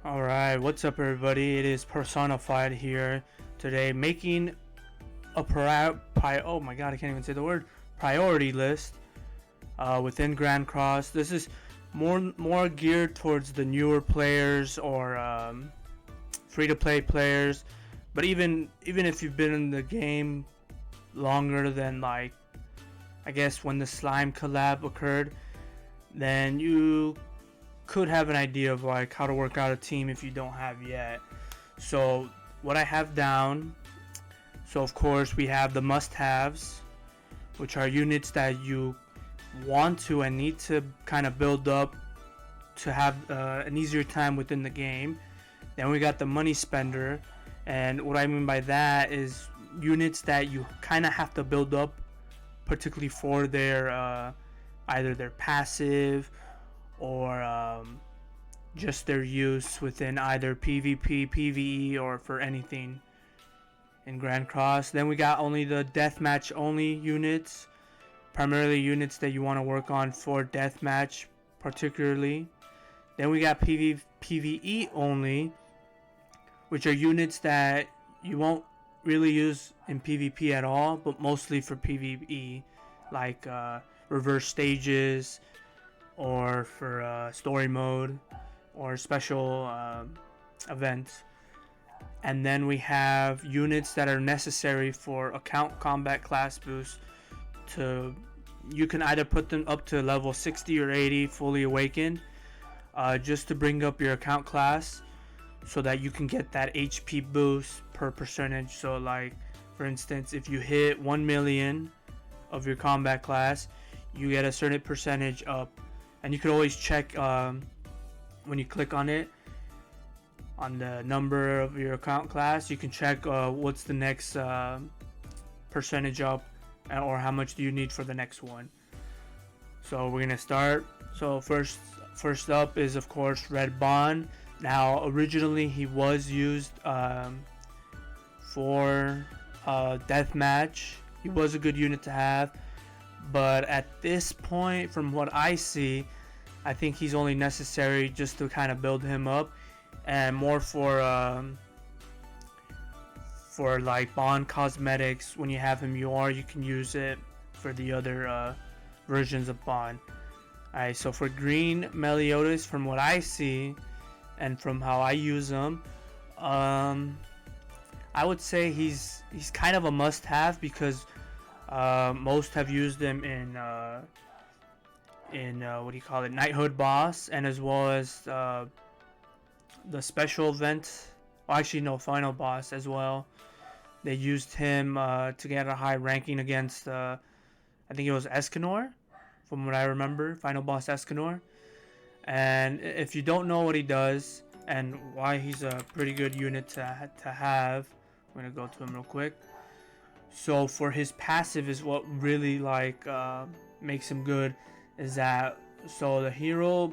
Alright, what's up everybody? It is Personified here today, making a oh my god, I can't even say the word priority list within Grand Cross. This is more geared towards the newer players or free-to-play players. But even if you've been in the game longer than, like, I guess when the slime collab occurred, then you could have an idea of like how to work out a team if you don't have yet. So what I have down, so of course we have the must-haves, which are units that you want to and need to kind of build up to have an easier time within the game. Then we got the money spender, and what I mean by that is units that you kind of have to build up, particularly for their either their passive or just their use within either PvP, PvE, or for anything in Grand Cross. Then we got only the deathmatch only units, primarily units that you want to work on for deathmatch particularly. Then we got PvE only, which are units that you won't really use in PvP at all, but mostly for PvE, like reverse stages, or for story mode or special events. And then we have units that are necessary for account combat class boost. You can either put them up to level 60 or 80 fully awakened, just to bring up your account class so that you can get that HP boost per percentage. So like, for instance, if you hit 1 million of your combat class, you get a certain percentage up. And you can always check when you click on it, on the number of your account class, you can check what's the next percentage up, or how much do you need for the next one. So we're gonna start. So first up is of course Red Bond. Now originally he was used for deathmatch. He was a good unit to have. But at this point, from what I see, I think he's only necessary just to kind of build him up, and more for like Bond cosmetics. When you have him you can use it for the other versions of Bond. Alright, so for green Meliodas, from what I see and from how I use him, I would say he's kind of a must-have, because most have used them in what do you call it, Knighthood boss, and as well as the special event. Well, actually no, final boss as well. They used him to get a high ranking against I think it was Escanor, from what I remember, final boss Escanor. And if you don't know what he does and why he's a pretty good unit to have, I'm gonna go to him real quick. So for his passive is what really like makes him good, is that the hero's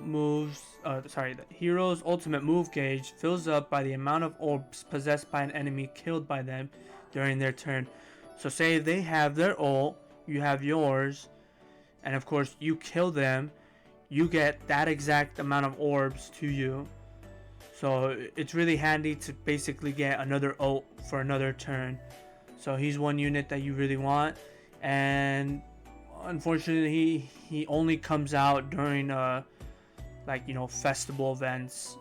ultimate move gauge fills up by the amount of orbs possessed by an enemy killed by them during their turn. So say they have their ult, you have yours, and of course you kill them, you get that exact amount of orbs to you. So it's really handy to basically get another ult for another turn. So he's one unit that you really want, and unfortunately he only comes out during like, you know, festival events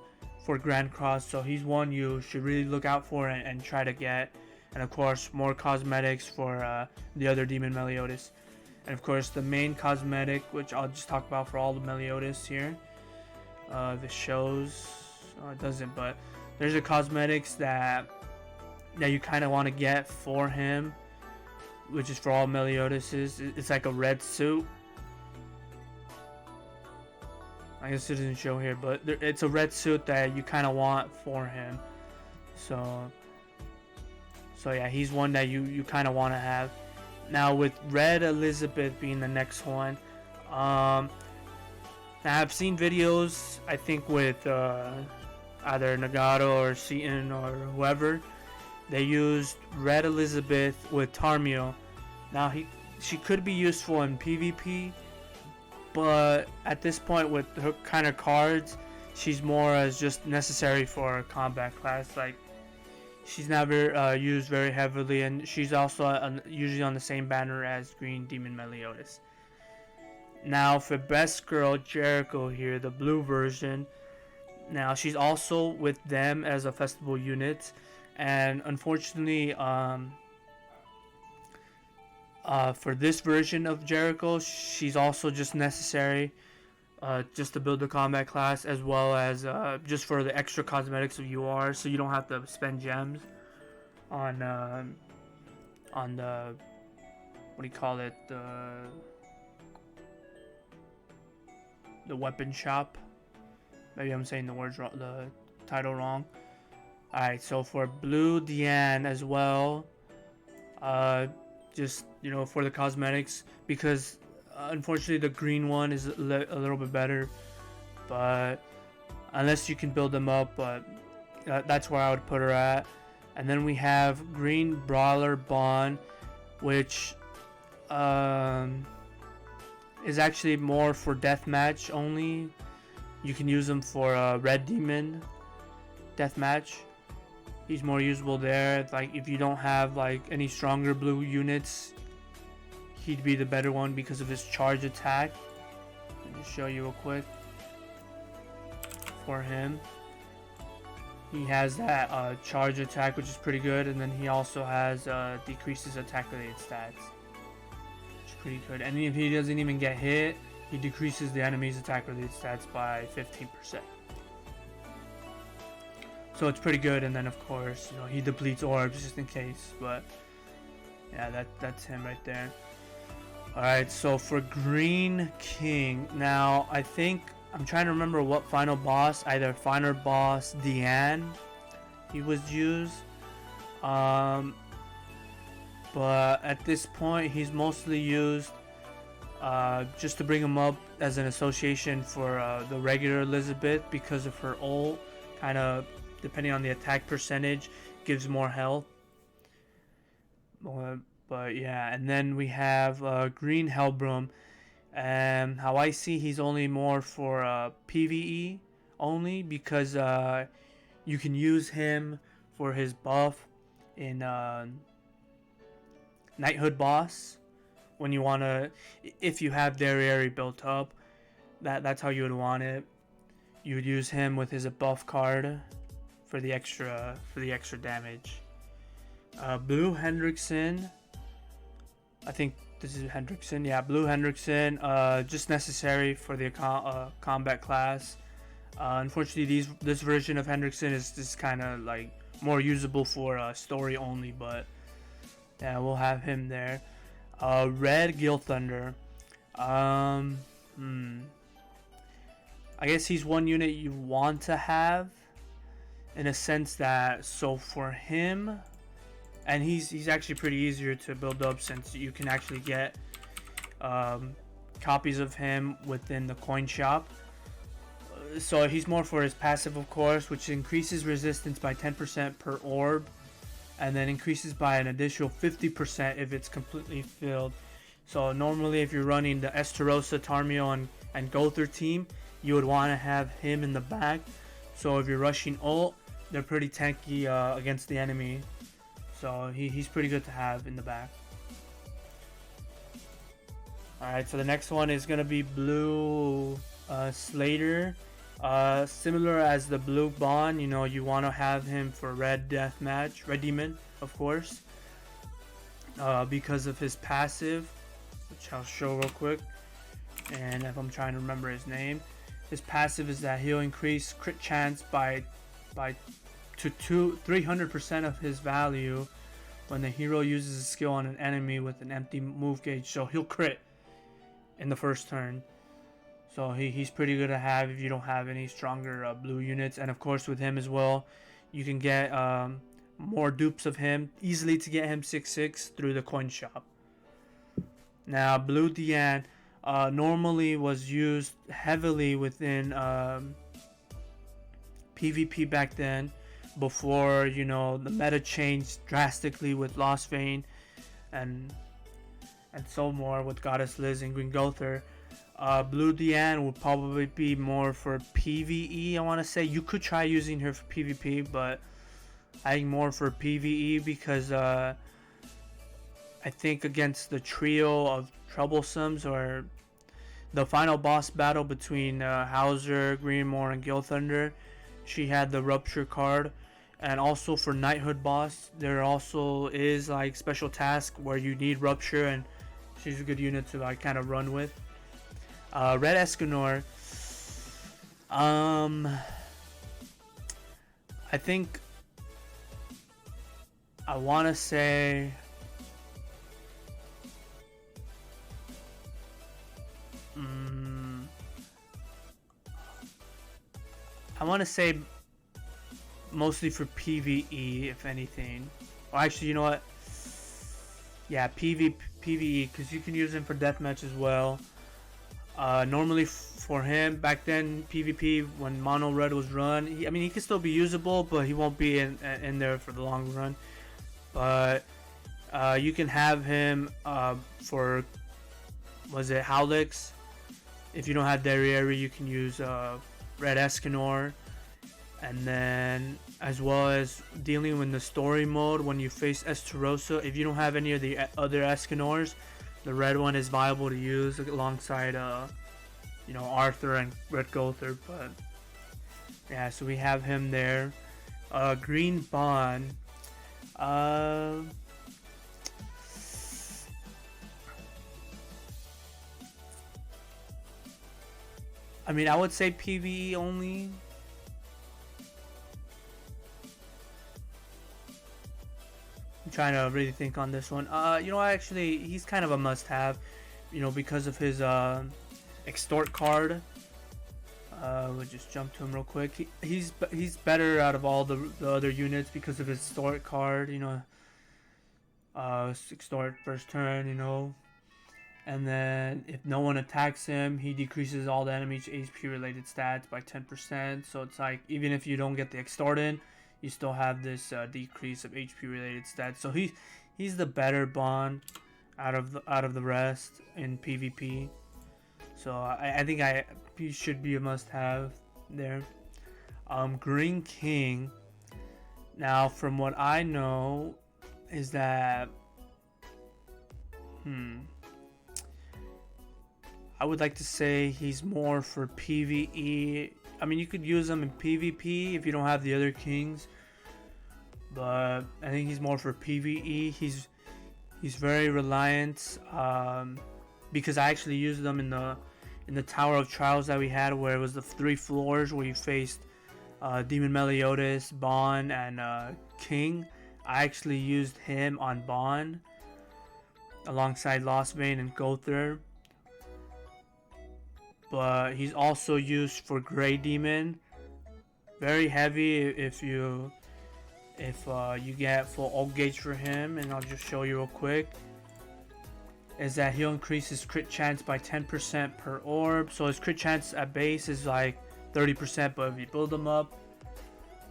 for Grand Cross. So he's one you should really look out for and try to get. And of course more cosmetics for the other Demon Meliodas. And of course the main cosmetic, which I'll just talk about for all the Meliodas here. This shows, it doesn't, but there's a cosmetics that you kind of want to get for him, which is for all Meliodases. It's like a red suit. I guess it doesn't show here, but it's a red suit that you kind of want for him. So yeah, he's one that you kind of want to have. Now with Red Elizabeth being the next one, now I've seen videos, I think with either Nagato or Seaton or whoever. They used Red Elizabeth with Tarmio. Now she could be useful in PvP, but at this point with her kind of cards, she's more as just necessary for combat class. Like, she's never used very heavily, and she's also usually on the same banner as Green Demon Meliodas. Now for Best Girl Jericho here, the blue version. Now she's also with them as a festival unit, and unfortunately, for this version of Jericho, she's also just necessary, just to build the combat class, as well as just for the extra cosmetics of UR, so you don't have to spend gems on the, what do you call it, the weapon shop. Maybe I'm saying the words wrong, the title wrong. Alright, so for Blue Diane as well, just, you know, for the cosmetics, because unfortunately the green one is a little bit better, but unless you can build them up, but that's where I would put her at. And then we have Green Brawler Bond, which is actually more for deathmatch only. You can use him for Red Demon deathmatch. He's more usable there. Like, if you don't have like any stronger blue units, he'd be the better one because of his charge attack. Let me show you real quick. For him, he has that charge attack, which is pretty good, and then he also has decreases attack related stats, which is pretty good. And if he doesn't even get hit, he decreases the enemy's attack related stats by 15%. So it's pretty good. And then of course, you know, he depletes orbs just in case. But yeah, that's him right there. Alright, so for Green King, now I think I'm trying to remember what final boss, either final boss Diane he was used. But at this point he's mostly used just to bring him up as an association for the regular Elizabeth, because of her ult, kind of depending on the attack percentage, gives more health. But yeah, and then we have Green Hellbrum, and how I see he's only more for PvE only, because you can use him for his buff in Knighthood boss. When you want to, if you have their area built up, that's how you would want it. You would use him with his buff card for the extra damage. Blue Hendrickson, I think this is Hendrickson. Yeah, Blue Hendrickson, just necessary for the combat class. Unfortunately, this version of Hendrickson is just kind of like more usable for story only, but yeah, we'll have him there. Red Gil Thunder. I guess he's one unit you want to have, in a sense that, so for him, and he's actually pretty easier to build up, since you can actually get copies of him within the coin shop. So he's more for his passive, of course, which increases resistance by 10% per orb, and then increases by an additional 50% if it's completely filled. So normally if you're running the Esterosa, Tarmio, and Gother team, you would want to have him in the back. So if you're rushing ult, they're pretty tanky against the enemy. So he's pretty good to have in the back. Alright, so the next one is going to be Blue Slater. Similar as the Blue Bond, you know, you want to have him for Red Deathmatch, Red Demon, of course, because of his passive, which I'll show real quick. And if I'm trying to remember his name, his passive is that he'll increase crit chance by 300% of his value when the hero uses a skill on an enemy with an empty move gauge. So he'll crit in the first turn. So he's pretty good to have if you don't have any stronger blue units. And of course with him as well, you can get more dupes of him easily to get him 6/6 through the coin shop. Now Blue Diane normally was used heavily within PvP back then, before, you know, the meta changed drastically with Lost Vein and so more with Goddess Liz and Green Gother. Blue Diane would probably be more for PvE. I want to say you could try using her for PvP, but I think more for PvE because I think against the trio of Troublesomes or the final boss battle between Hauser, Greenmore, and Gil Thunder, she had the Rupture card. And also for Knighthood boss, there also is like special task where you need Rupture, and she's a good unit to like kind of run with. Red Escanor. I think I want to say I want to say mostly for PvE, if anything. Or actually, you know what? Yeah, PvE, because you can use him for deathmatch as well. Normally for him, back then, PvP, when Mono Red was run, he can still be usable, but he won't be in there for the long run. But you can have him for, was it Howlix? If you don't have Derriere, you can use Red Escanor. And then, as well as dealing with the story mode when you face Esterosa, if you don't have any of the other Escanors, the red one is viable to use alongside, Arthur and Red Gother. But yeah, so we have him there. Green Bond. I would say PvE only. I'm trying to really think on this one. Actually, he's kind of a must-have, because of his extort card. We'll just jump to him real quick. He's better out of all the other units because of his extort card. Extort first turn. And then if no one attacks him, he decreases all the enemy's HP related stats by 10%. So it's like even if you don't get the extort in, you still have this decrease of HP related stats. So he's the better Bond out of the rest in PvP. So I think he should be a must-have there. Green King. Now, from what I know, is that I would like to say he's more for PvE. You could use him in PvP if you don't have the other kings, but I think he's more for PvE. He's very reliant because I actually used them in the Tower of Trials that we had, where it was the 3 floors where you faced Demon Meliodas, Bond, and King. I actually used him on Bond alongside Lost Vein and Gother. But he's also used for Grey Demon. Very heavy if you get full ult gauge for him, and I'll just show you real quick. Is that he'll increase his crit chance by 10% per orb. So his crit chance at base is like 30%, but if you build him up,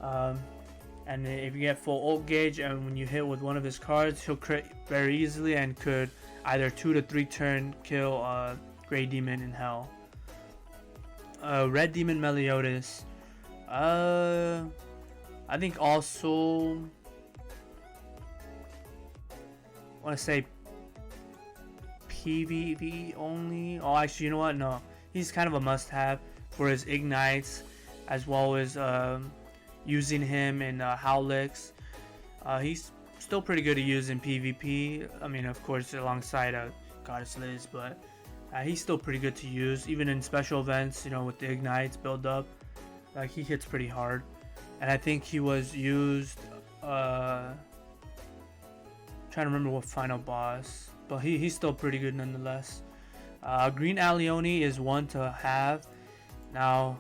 and if you get full ult gauge, and when you hit with one of his cards, he'll crit very easily and could either 2 to 3 turn kill Grey Demon in Hell. Red Demon Meliodas. I think also I want to say PvP only. Oh, actually, you know what? No, he's kind of a must-have for his ignites, as well as using him in Howlix. He's still pretty good to use in PvP. Of course, alongside Goddess Liz, but he's still pretty good to use, even in special events. With the ignites build up, he hits pretty hard. And I think he was used. Trying to remember what final boss, but he's still pretty good nonetheless. Green Alioni is one to have. Now,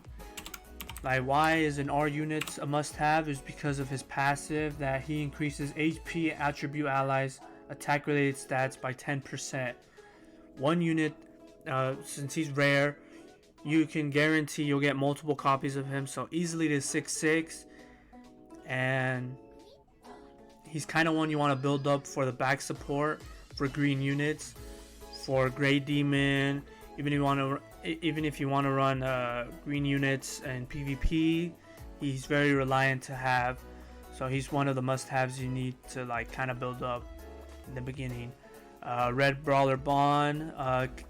like, why is an R unit a must-have? Is because of his passive that he increases HP attribute allies attack related stats by 10%. One unit, since he's rare, you can guarantee you'll get multiple copies of him, so easily to 6/6, and he's kind of one you want to build up for the back support for green units, for Grey Demon. Even if you want to even if you want to run green units and PvP, he's very reliant to have. So he's one of the must-haves you need to like kind of build up in the beginning. Red Brawler Bond,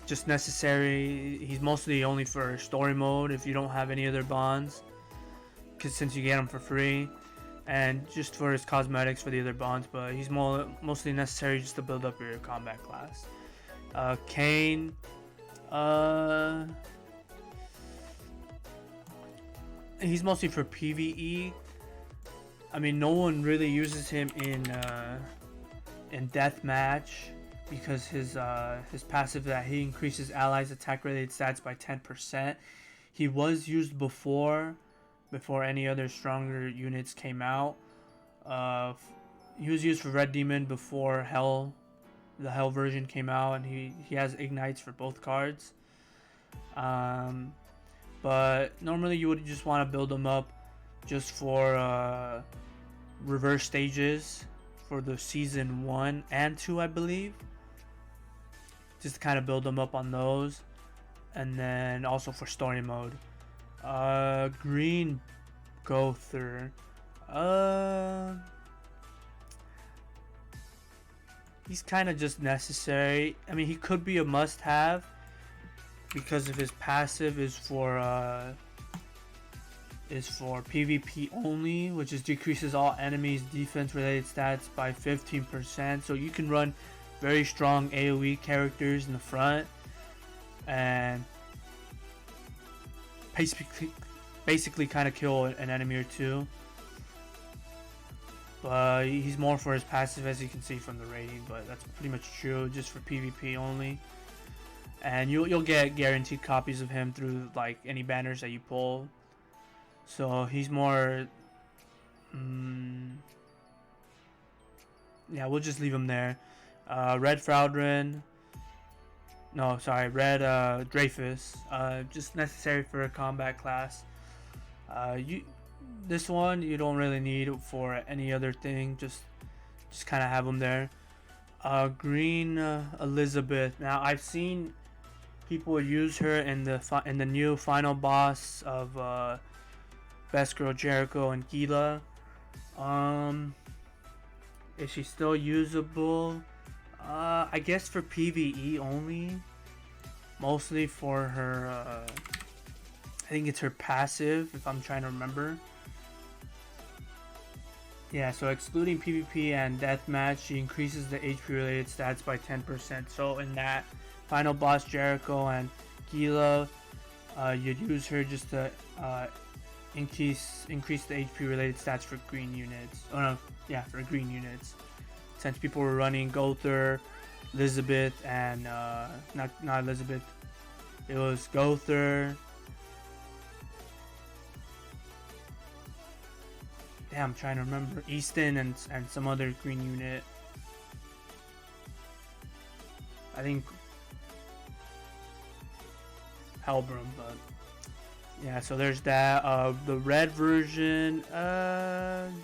just necessary. He's mostly only for story mode if you don't have any other bonds, because since you get him for free, and just for his cosmetics for the other bonds. But he's mostly necessary just to build up your combat class. Kane, he's mostly for PvE. I mean, no one really uses him in deathmatch, because his passive that he increases allies attack related stats by 10%. He was used before any other stronger units came out. He was used for Red Demon before the Hell version came out, and he has ignites for both cards. But normally you would just want to build him up just for reverse stages for the season 1 and 2, I believe. Just to kind of build them up on those, and then also for story mode. Green Gother, he's kind of just necessary. I mean, he could be a must-have because of his passive is for PvP only, which is decreases all enemies defense related stats by 15%. So you can run very strong AoE characters in the front and basically kind of kill an enemy or two. But he's more for his passive, as you can see from the rating, but that's pretty much true, just for PvP only. And you'll get guaranteed copies of him through like any banners that you pull. So he's more yeah, we'll just leave him there. Red Frowdren, no, sorry, Red Dreyfus, just necessary for a combat class. This one you don't really need for any other thing, just kind of have him there. Green Elizabeth. Now I've seen people use her in the new final boss of Best Girl Jericho and Gila. Is she still usable? I guess for PvE only, mostly for her I think it's her passive, if I'm trying to remember. Yeah, so excluding PvP and deathmatch, she increases the HP related stats by 10%. So in that final boss Jericho and Gila, you'd use her just to increase the HP related stats for green units. Oh no, yeah, for green units. Since people were running Gother, Elizabeth, and not Elizabeth, it was Gother. Damn, I'm trying to remember. Easton and some other green unit. I think Helbram, but yeah, so there's that. The red version,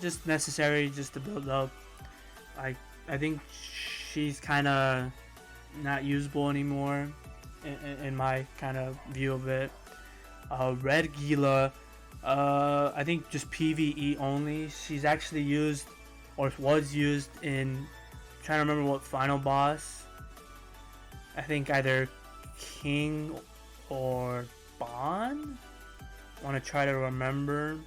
just necessary just to build up. I think she's kind of not usable anymore in my kind of view of it. Red Gila, I think just PvE only. She's actually used, or was used in, I'm trying to remember what final boss. I think either King or Bond. Want to try to remember,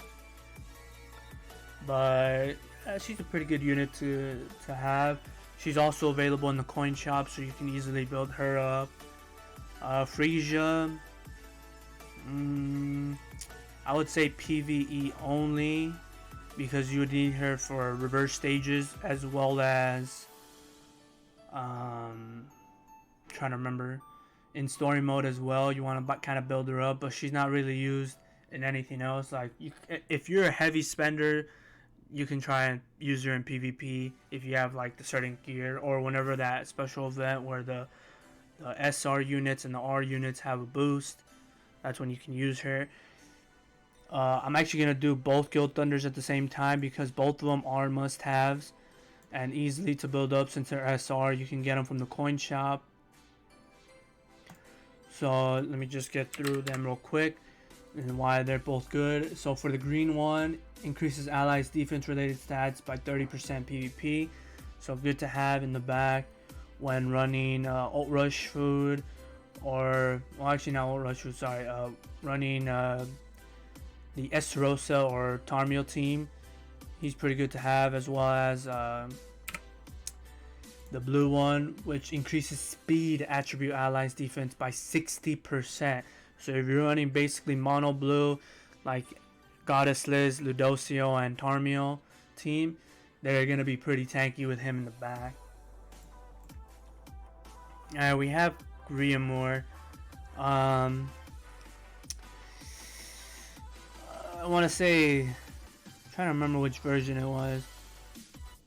but she's a pretty good unit to have. She's also available in the coin shop, so you can easily build her up. Frisia, I would say PvE only, because you would need her for reverse stages, as well as trying to remember, in story mode as well. You want to kind of build her up, but she's not really used in anything else. Like, if you're a heavy spender, you can try and use her in PvP if you have like the certain gear, or whenever that special event where the SR units and the R units have a boost, that's when you can use her. I'm actually going to do both Guild Thunders at the same time, because both of them are must-haves and easily to build up. Since they're SR, you can get them from the coin shop. So let me just get through them real quick and why they're both good. So for the green one, increases allies defense related stats by 30% PvP. So good to have in the back when running ult rush food, or well, actually not ult rush food, sorry, running the Esterosa or Tarmiel team. He's pretty good to have, as well as the blue one, which increases speed attribute allies defense by 60%. So if you're running basically mono blue like Goddess Liz, Ludocio, and Tarmiel team, they're gonna be pretty tanky with him in the back. We have Griamore. I want to say, I'm trying to remember which version it was,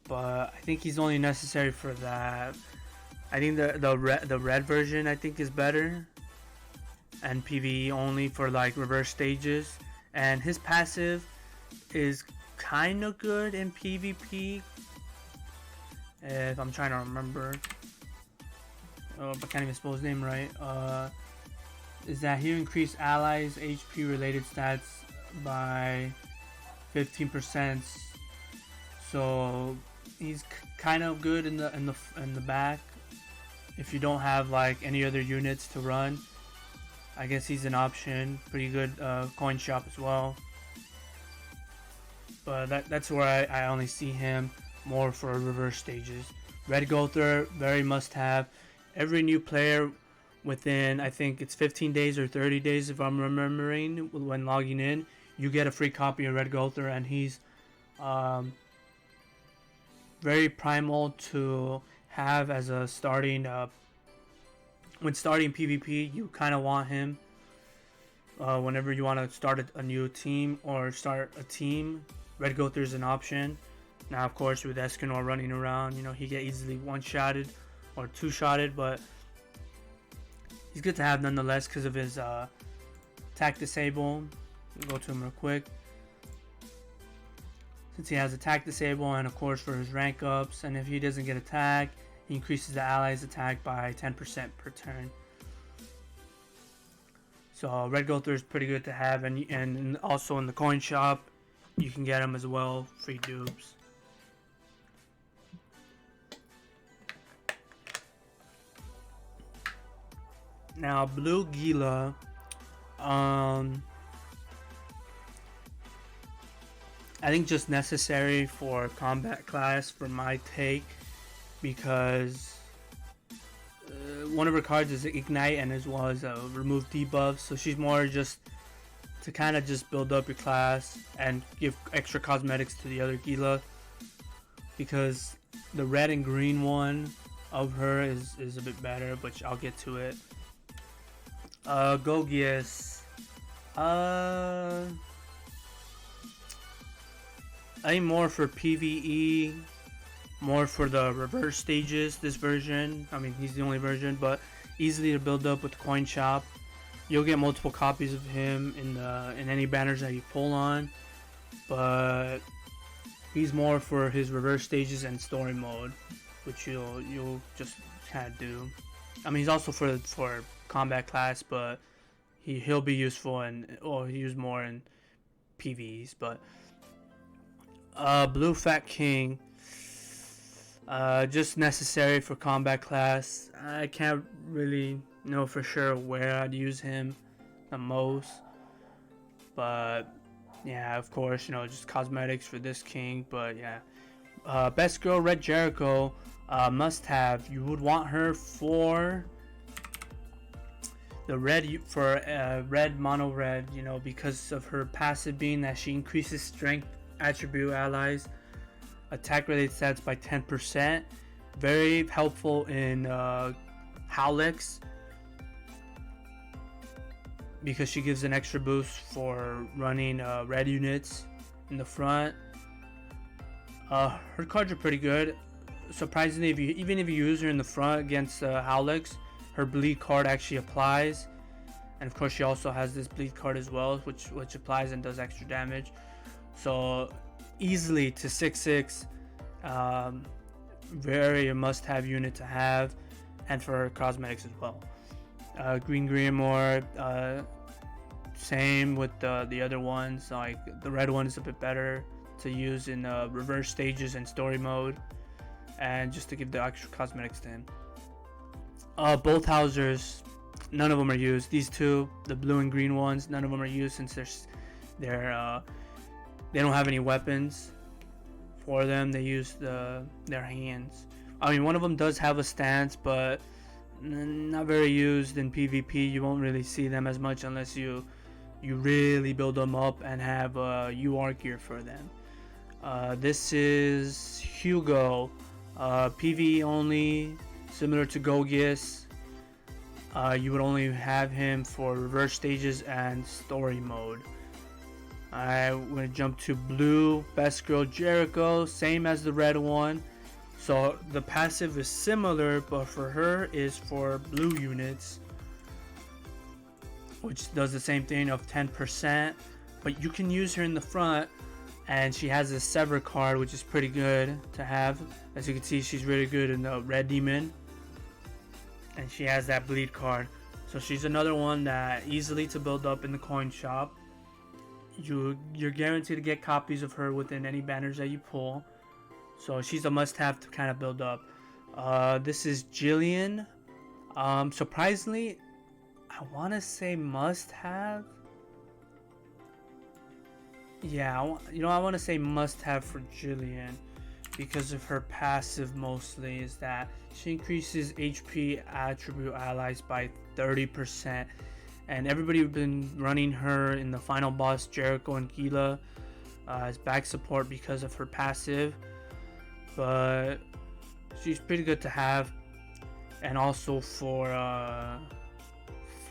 but I think he's only necessary for that. I think the red version I think is better, and PvE only for like reverse stages. And his passive is kind of good in PvP. If I'm trying to remember, I can't even spell his name right. Is that he increased allies HP related stats by 15%. So he's kind of good in the back. If you don't have like any other units to run, I guess he's an option. Pretty good coin shop as well. But that's where I only see him more for reverse stages. Red Gother, very must have. Every new player within, I think it's 15 days or 30 days if I'm remembering, when logging in, you get a free copy of Red Gother, and he's very primal to have as a starting when starting PvP. You kind of want him whenever you want to start a new team or start a team. Red Gother is an option. Now of course with Escanor running around, you know, he get easily one-shotted or two-shotted, but he's good to have nonetheless because of his attack disable. Go to him real quick. Since he has attack disable, and of course for his rank ups, and if he doesn't get attacked, he increases the allies attack by 10% per turn. So Red Gother is pretty good to have, and also in the coin shop you can get him as well, free dupes. Now Blue Gila, I think just necessary for combat class for my take, because one of her cards is Ignite and as well as remove debuffs, so she's more just to kind of just build up your class and give extra cosmetics to the other Gila, because the red and green one of her is a bit better, but I'll get to it. Gogias, I think more for PvE, more for the reverse stages. This version, I mean, he's the only version, but easily to build up with coin shop. You'll get multiple copies of him in any banners that you pull on, but he's more for his reverse stages and story mode, which you'll just kind of do. I mean, he's also for combat class, but he'll be useful he'll use more in PvEs. But Blue Fat King, just necessary for combat class. I can't really know for sure where I'd use him the most, but yeah, of course, you know, just cosmetics for this king. But yeah, Best Girl Red Jericho, must have. You would want her for the red, for red mono red, you know, because of her passive being that she increases strength attribute allies attack related stats by 10%. Very helpful in Howlix, because she gives an extra boost for running red units in the front. Her cards are pretty good. Surprisingly, even if you use her in the front against Howlix, her bleed card actually applies, and of course she also has this bleed card as well, which applies and does extra damage. So easily to 6/6, very must-have unit to have, and for cosmetics as well. Green Grimoire, same with the other ones. Like the red one is a bit better to use in reverse stages and story mode, and just to give the extra cosmetics in. Both Housers, none of them are used. These two, the blue and green ones, none of them are used since they don't have any weapons for them. They use their hands. I mean, one of them does have a stance, but not very used in PvP. You won't really see them as much unless you really build them up and have UR gear for them. This is Hugo, PvE only, similar to Gogias. You would only have him for reverse stages and story mode. I'm going to jump to blue, Best Girl Jericho, same as the red one. So the passive is similar, but for her is for blue units, which does the same thing of 10%, but you can use her in the front, and she has a Sever card, which is pretty good to have. As you can see, she's really good in the Red Demon, and she has that bleed card. So she's another one that easily to build up in the coin shop. You're guaranteed to get copies of her within any banners that you pull. So she's a must-have to kind of build up. This is Jillian. Surprisingly, I want to say must-have. Yeah, I want to say must-have for Jillian because of her passive mostly is that she increases HP attribute allies by 30%. And everybody been running her in the final boss, Jericho and Gila, as back support because of her passive. But she's pretty good to have, and also for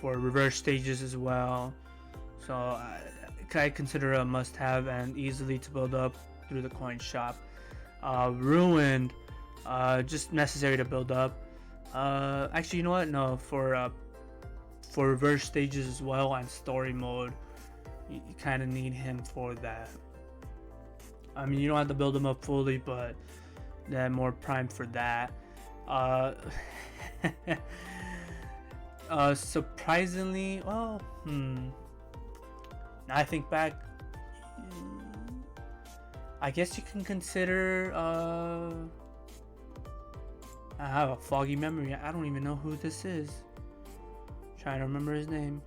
reverse stages as well. So I consider her a must-have and easily to build up through the coin shop. Ruined, just necessary to build up. Actually, you know what? No, for reverse stages as well and story mode, you kind of need him for that. I mean, you don't have to build him up fully, but they're more primed for that. Surprisingly, well, now I think back, I guess you can consider, I have a foggy memory. I don't even know who this is. Trying to remember his name.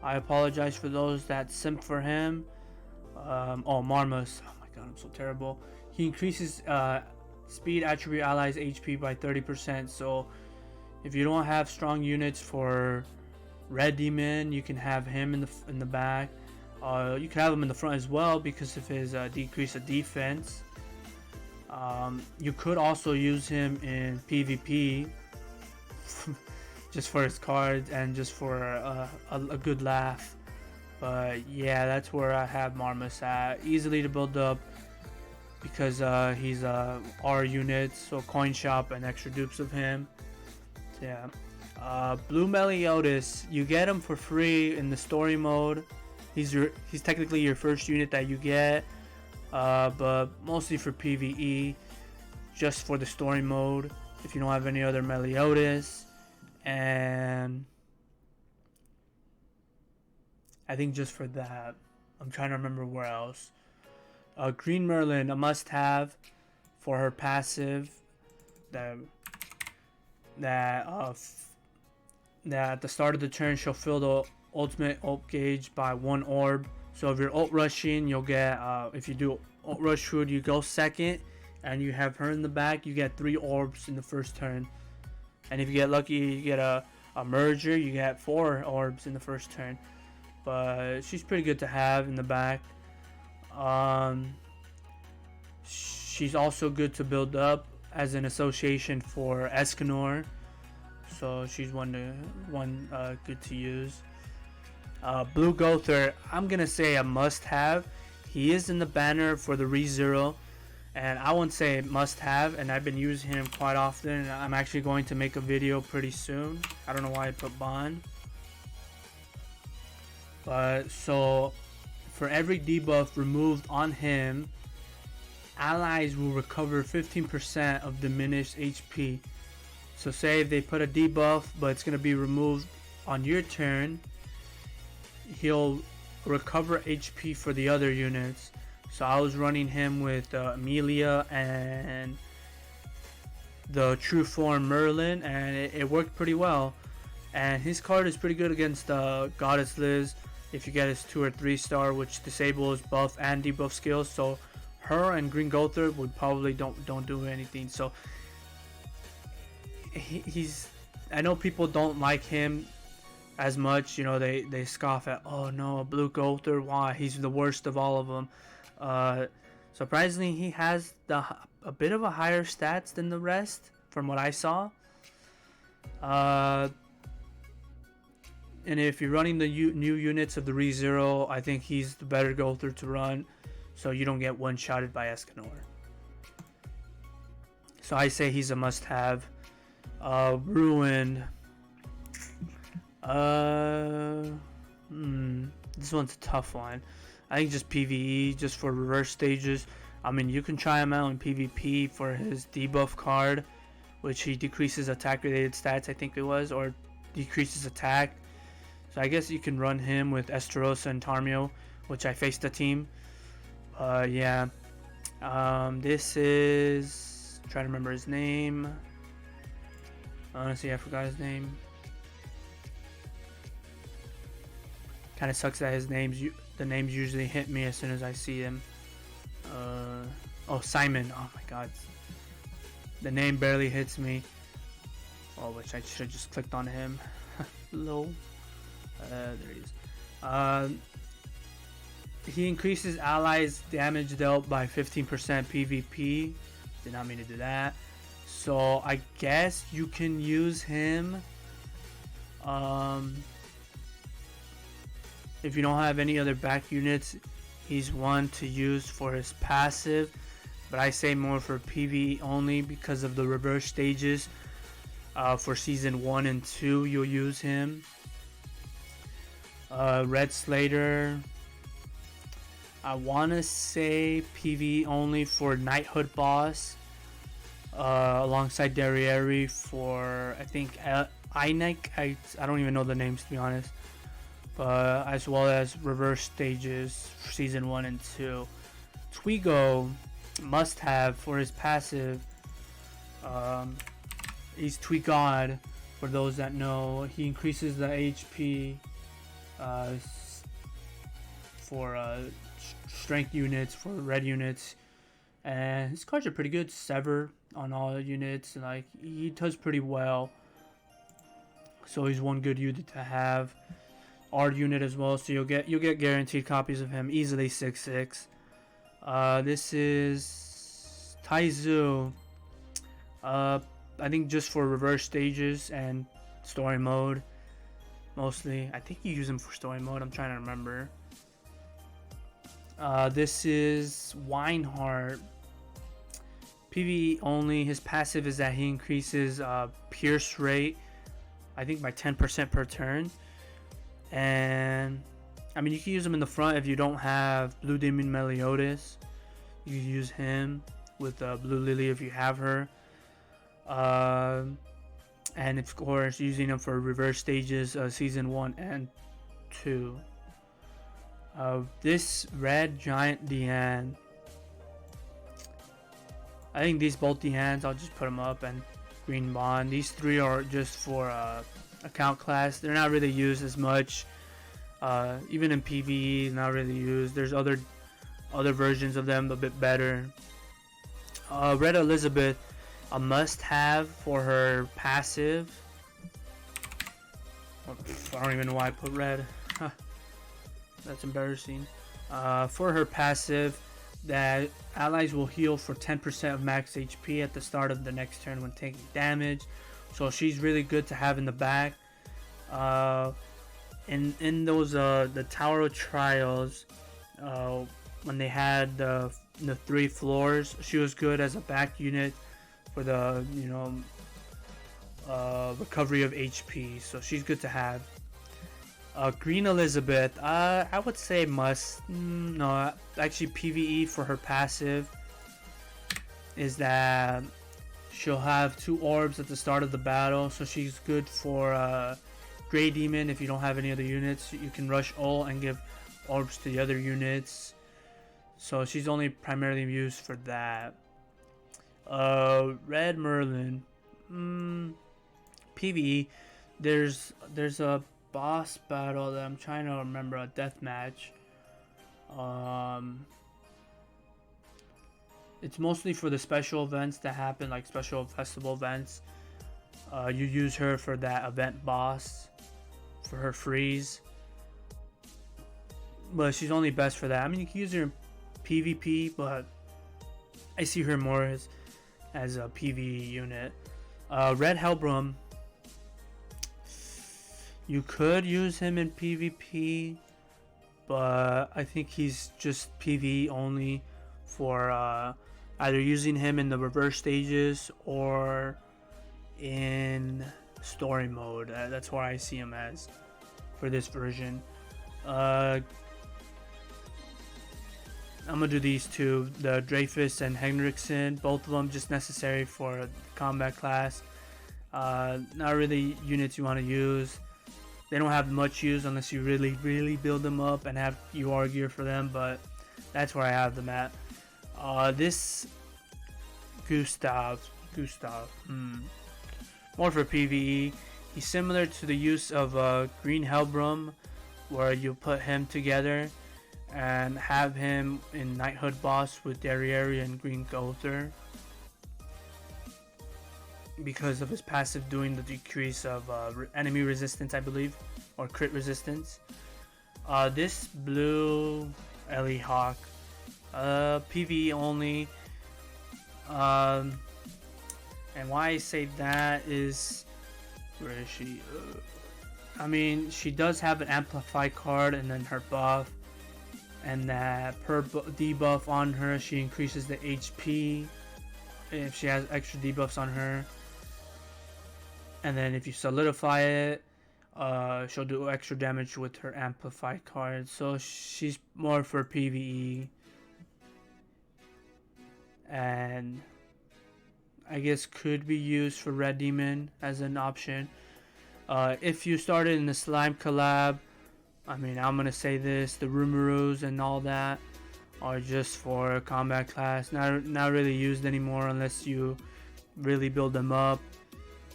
I apologize for those that simp for him. Marmus. Oh my god, I'm so terrible. He increases speed attribute allies HP by 30%. So if you don't have strong units for Red Demon, you can have him in the back. You can have him in the front as well because of his decrease of defense. You could also use him in PvP just for his cards and just for a good laugh. But yeah, that's where I have Marmus at. Easily to build up because he's R units, so coin shop and extra dupes of him. So yeah. Blue Meliodas, you get him for free in the story mode. He's technically your first unit that you get, but mostly for PvE, just for the story mode. If you don't have any other Meliodas, and I think just for that. I'm trying to remember where else. Green Merlin, a must-have for her passive. That at the start of the turn she'll fill the ultimate ult gauge by 1 orb. So if you're ult rushing, you'll get if you do ult rush food, you go second, and you have her in the back, you get 3 orbs in the first turn. And if you get lucky, you get a merger, you get 4 orbs in the first turn. But she's pretty good to have in the back. She's also good to build up as an association for Escanor. So she's one good to use. Blue Gother, I'm gonna say a must-have. He is in the banner for the ReZero, and I won't say must-have, and I've been using him quite often. I'm actually going to make a video pretty soon. I don't know why I put Bond. But so for every debuff removed on him, allies will recover 15% of diminished HP. So say if they put a debuff, but it's gonna be removed on your turn, he'll recover HP for the other units. So I was running him with Amelia and the True Form Merlin, and it worked pretty well. And his card is pretty good against Goddess Liz if you get his 2 or 3 star, which disables buff and debuff skills. So her and Green Gother would probably don't do anything. So he's, I know people don't like him as much, you know, they scoff at, oh no, a blue Gother, why, he's the worst of all of them. Surprisingly, he has a bit of a higher stats than the rest from what I saw. And if you're running the new units of the ReZero, I think he's the better Gother to run, so you don't get one-shotted by Escanor. So I say he's a must-have. Ruined. This one's a tough one. I think just PvE, just for reverse stages. I mean, you can try him out in PvP for his debuff card, which he decreases attack-related stats, I think it was, or decreases attack. So I guess you can run him with Esterosa and Tarmio, which I faced the team. Yeah. This is... I'm trying to remember his name. Honestly, I forgot his name. Kind of sucks that the names usually hit me as soon as I see him. Oh, Simon. Oh my god. The name barely hits me. Oh, which I should have just clicked on him. Low. There he is. He increases allies' damage dealt by 15% PvP. Did not mean to do that. So I guess you can use him. If you don't have any other back units, he's one to use for his passive. But I say more for PvE only because of the reverse stages. For season 1 and 2, you'll use him. Red Slater, I want to say PvE only for Knighthood boss, alongside Derriere for, I think, Inek. I don't even know the names, to be honest. But as well as reverse stages for season 1 and 2. Twigo, must have for his passive. He's Twigod, for those that know. He increases the HP for strength units, for red units, and his cards are pretty good. Sever on all the units, and like he does pretty well. So he's one good unit to have. R unit as well, so you'll get guaranteed copies of him easily. 6/6. This is Taizu. I think just for reverse stages and story mode. Mostly, I think you use him for story mode. I'm trying to remember. This is Wineheart. PvE only. His passive is that he increases pierce rate, I think by 10% per turn. And I mean, you can use him in the front if you don't have Blue Demon Meliodas. You can use him with Blue Lily if you have her. And of course, using him for reverse stages, season 1 and 2. This red giant Deanne, I think these both Deannes, I'll just put them up, and Green Bond. These 3 are just for account class. They're not really used as much. Even in PvE, not really used. There's other versions of them a bit better. Red Elizabeth, a must-have for her passive. I don't even know why I put red. That's embarrassing. For her passive, that allies will heal for 10% of max HP at the start of the next turn when taking damage. So she's really good to have in the back. In those the Tower of Trials, when they had the 3 floors, she was good as a back unit for the recovery of HP. So she's good to have. Green Elizabeth, I would say must. No, actually PvE for her passive is that She'll have 2 orbs at the start of the battle, so she's good for Grey Demon. If you don't have any other units, you can rush ult and give orbs to the other units. So she's only primarily used for that. Red Merlin, PvE. There's a boss battle that I'm trying to remember, a death match. It's mostly for the special events that happen, like special festival events. You use her for that event boss, for her freeze. But she's only best for that. I mean, you can use her in PvP, but I see her more as a PvE unit. Red Hellbrum. You could use him in PvP, but I think he's just PvE only for either using him in the reverse stages or in story mode. That's where I see him as for this version. I'm gonna do these two, the Dreyfus and Henriksen, both of them just necessary for combat class. Not really units you want to use. They don't have much use unless you really build them up and have UR gear for them, but that's where I have them at. This Gustav, more for PvE. He's similar to the use of Green Hellbrum, where you put him together and have him in Knighthood boss with Derriere and Green Gother, because of his passive doing the decrease of enemy resistance, I believe, or crit resistance. This blue Ellie Hawk, PvE only. And why I say that is, where is she? I mean, she does have an amplify card and then her buff, and that per debuff on her, she increases the HP if she has extra debuffs on her. And then if you solidify it, she'll do extra damage with her amplify card. So she's more for PvE, and I guess could be used for Red Demon as an option. If you started in the Slime collab, I mean, I'm gonna say this: the Rumoros and all that are just for combat class, not really used anymore unless you really build them up.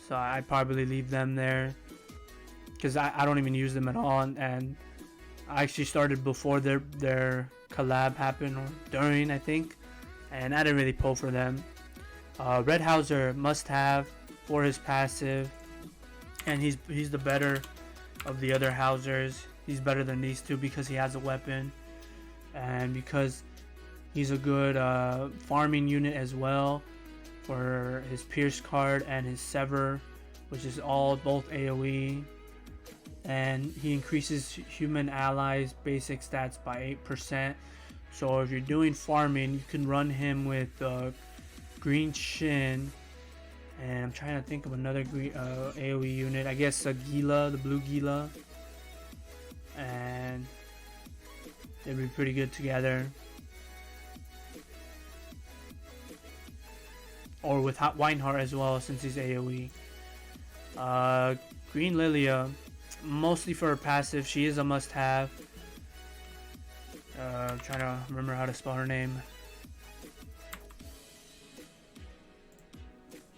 So I'd probably leave them there, because I don't even use them at all, and I actually started before their collab happened, or during, I think, and I didn't really pull for them. Red Hauser must have for his passive, and he's the better of the other Hausers. He's better than these two because he has a weapon, and because he's a good farming unit as well, for his Pierce card and his Sever, which is both AoE, and he increases human allies basic stats by 8%. So if you're doing farming, you can run him with Green Shin, and I'm trying to think of another AoE unit. I guess Gila, the blue Gila, and they'd be pretty good together. Or with Weinhardt as well, since he's AoE. Green Lilia, mostly for her passive. She is a must-have. I'm trying to remember how to spell her name.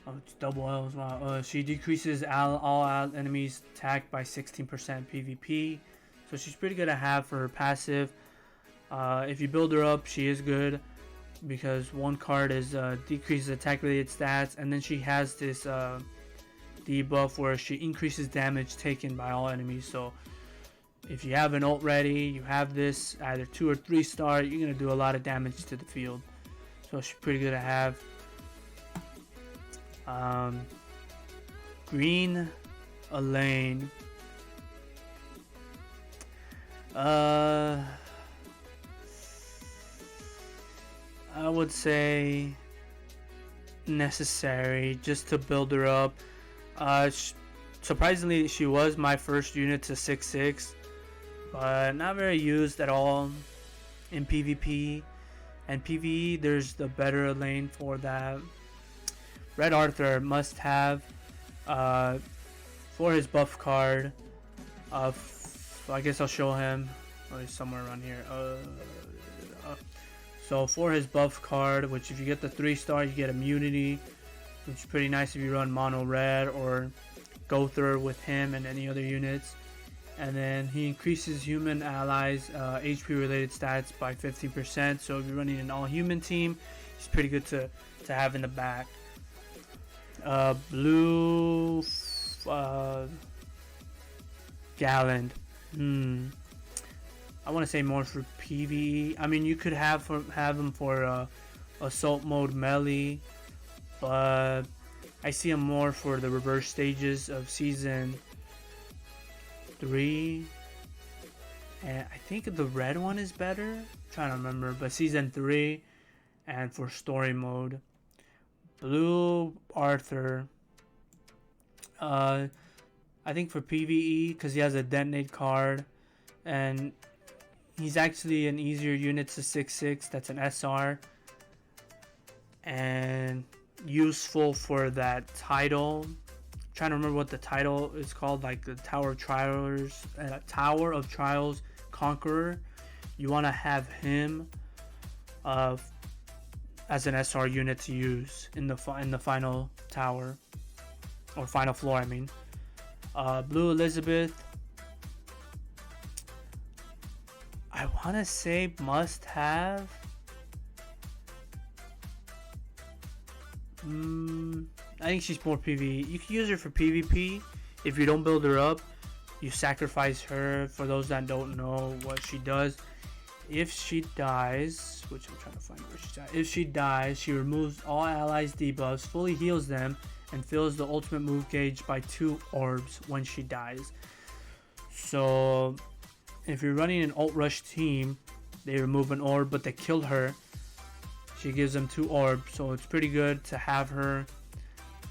Oh, it's double L's. Wow. She decreases all enemies attack by 16% PvP. So she's pretty good to have for her passive. If you build her up, she is good, because one card is decreases attack related stats, and then she has this debuff where she increases damage taken by all enemies. So if you have an ult ready, you have this either 2 or 3 star, you're gonna do a lot of damage to the field. So she's pretty good to have. Green Elaine. I would say necessary just to build her up. Surprisingly, she was my first unit to 6/6, but not very used at all in PvP. And PvE, there's the better lane for that. Red Arthur must have for his buff card. I guess I'll show him. Oh, he's somewhere around here. So for his buff card, which if you get the 3-star, you get immunity, which is pretty nice if you run mono red or go through with him and any other units. And then he increases human allies HP related stats by 50%. So if you're running an all human team, he's pretty good to have in the back. Blue Galland. I want to say more for PvE. I mean, you could have him for assault mode melee, but I see him more for the reverse stages of season 3. And I think the red one is better. I'm trying to remember, but season 3 and for story mode. Blue Arthur. I think for PvE because he has a detonate card and he's actually an easier unit to 6/6. That's an SR and useful for that title. I'm trying to remember what the title is called, like the Tower of Trials Conqueror. You want to have him as an SR unit to use in the final tower or final floor. I mean, Blue Elizabeth. I want to say must have. I think she's more PvE. You can use her for PvP. If you don't build her up, you sacrifice her. For those that don't know what she does, if she dies, which I'm trying to find where she's at. If she dies, she removes all allies debuffs, fully heals them, and fills the ultimate move gauge by 2 orbs when she dies. So if you're running an ult rush team, they remove an orb, but they killed her. She gives them 2 orbs, so it's pretty good to have her,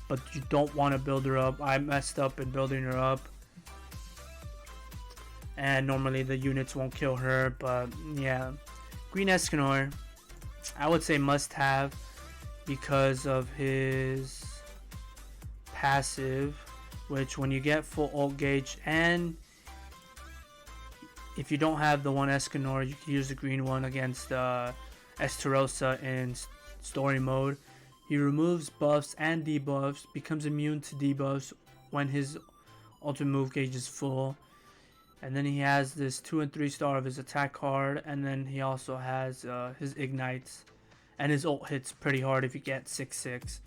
but you don't want to build her up. I messed up in building her up, and normally the units won't kill her, but yeah. Green Escanor, I would say must have because of his passive, which when you get full ult gauge, and if you don't have the one Escanor, you can use the green one against Esterosa in story mode. He removes buffs and debuffs, becomes immune to debuffs when his ultimate move gauge is full. And then he has this 2 and 3 star of his attack card, and then he also has his ignites, and his ult hits pretty hard if you get 6/6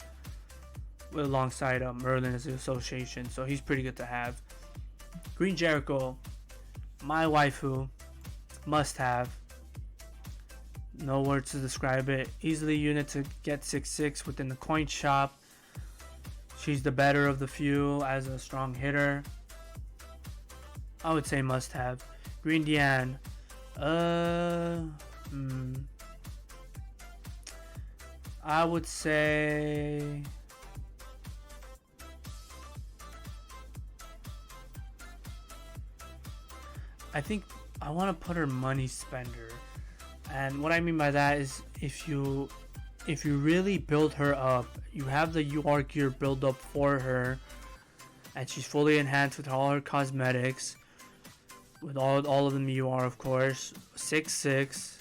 alongside Merlin as an association, so he's pretty good to have. Green Jericho, my waifu, must have. No words to describe it. Easily unit to get 6/6 within the coin shop. She's the better of the few as a strong hitter. I would say must have. Green Diane. I would say I think I want to put her money spender. And what I mean by that is if you really build her up, you have the UR gear build up for her, and she's fully enhanced with all her cosmetics, with all of them UR of course, 6/6,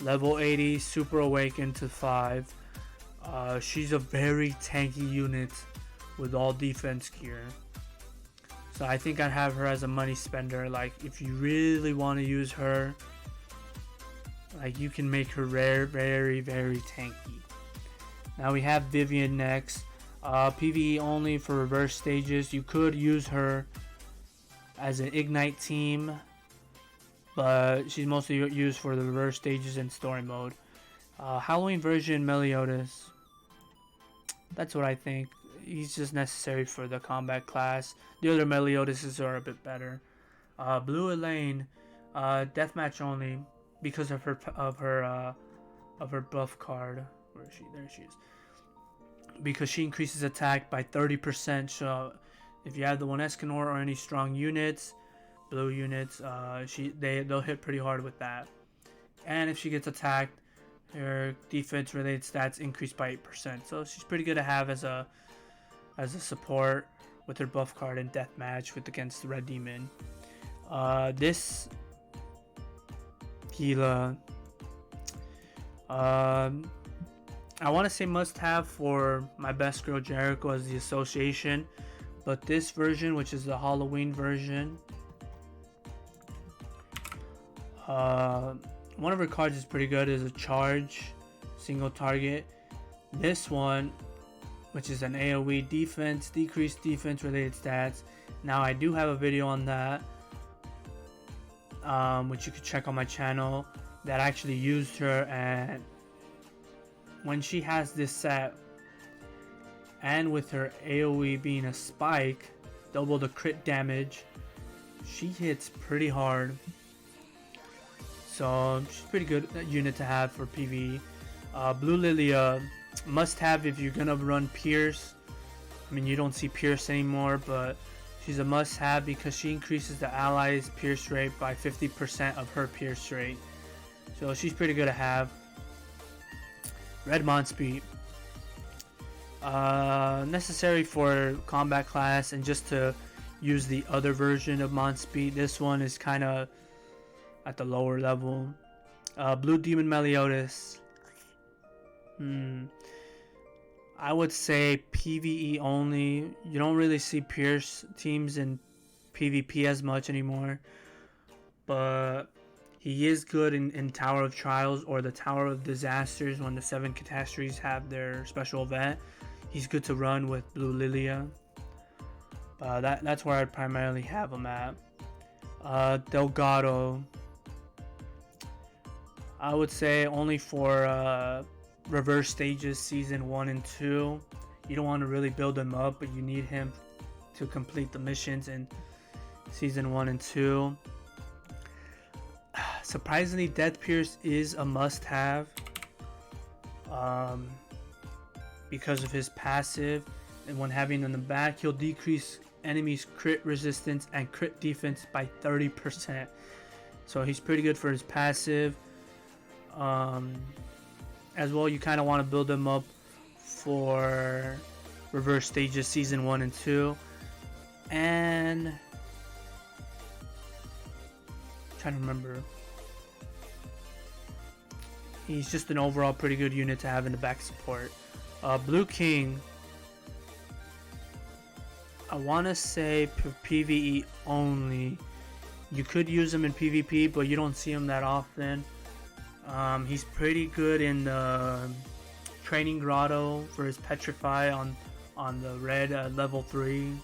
level 80, super awakened to 5. She's a very tanky unit with all defense gear. So I think I'd have her as a money spender. Like if you really want to use her, like you can make her rare, very, very tanky. Now we have Vivian next. PvE only for reverse stages. You could use her as an ignite team, but she's mostly used for the reverse stages and story mode. Halloween version Meliodas. That's what I think. He's just necessary for the combat class. The other Meliodases are a bit better. Blue Elaine, deathmatch only because of her buff card. Where is she? There she is. Because she increases attack by 30%. So if you have the one Escanor or any strong units, blue units, they'll hit pretty hard with that. And if she gets attacked, Her defense related stats increased by 8%. So she's pretty good to have as a support with her buff card in deathmatch with against the Red Demon. This Gila, I want to say must have for my best girl Jericho as the association, but this version, which is the Halloween version, one of her cards is pretty good. Is a charge, single target. This one, which is an AoE defense, decreased defense related stats. Now I do have a video on that, which you could check on my channel, that actually used her, and when she has this set and with her AoE being a spike, double the crit damage, she hits pretty hard. So she's a pretty good unit to have for PvE. Blue Lilia, must have if you're gonna run Pierce. I mean, you don't see Pierce anymore, but she's a must have because she increases the allies' Pierce rate by 50% of her Pierce rate. So she's pretty good to have. Red Monspeed, necessary for combat class and just to use the other version of Monspeed. This one is kind of at the lower level. Blue Demon Meliodas, I would say PvE only. You don't really see Pierce teams in PvP as much anymore, but he is good in Tower of Trials or the Tower of Disasters when the 7 catastrophes have their special event. He's good to run with Blue Lilia. That's where I'd primarily have him at. Delgado, I would say only for reverse stages season 1 and 2. You don't want to really build him up, but you need him to complete the missions in season 1 and 2. Surprisingly, Death Pierce is a must-have because of his passive, and when having in the back, he'll decrease enemies' crit resistance and crit defense by 30%. So he's pretty good for his passive. As well, you kind of want to build him up for reverse stages season 1 and 2. And I'm trying to remember. He's just an overall pretty good unit to have in the back support. Blue King, I want to say for PvE only. You could use him in PvP, but you don't see him that often. He's pretty good in the training grotto for his petrify on the red level 3.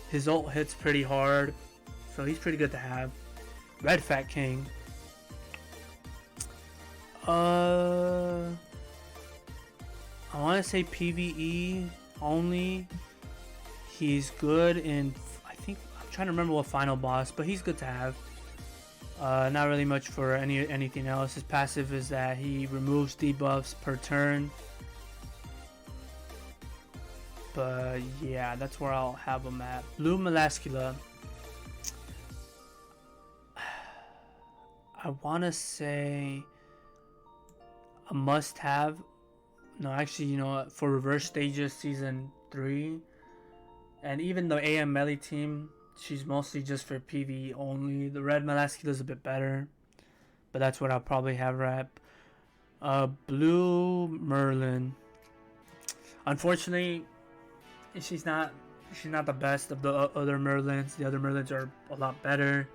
His ult hits pretty hard, so he's pretty good to have. Red Fat King, I want to say PvE only. He's good in, I think, I'm trying to remember what final boss, but he's good to have. Not really much for anything else. His passive is that he removes debuffs per turn. But yeah, that's where I'll have him at. Blue Melascula, I want to say a must-have. No, actually, you know what? For reverse stages season 3, and even the AM melee team, she's mostly just for PvE only. The red Melascula is a bit better, but that's what I'll probably have her at. Blue Merlin, unfortunately, she's not the best of the other Merlins. The other Merlins are a lot better.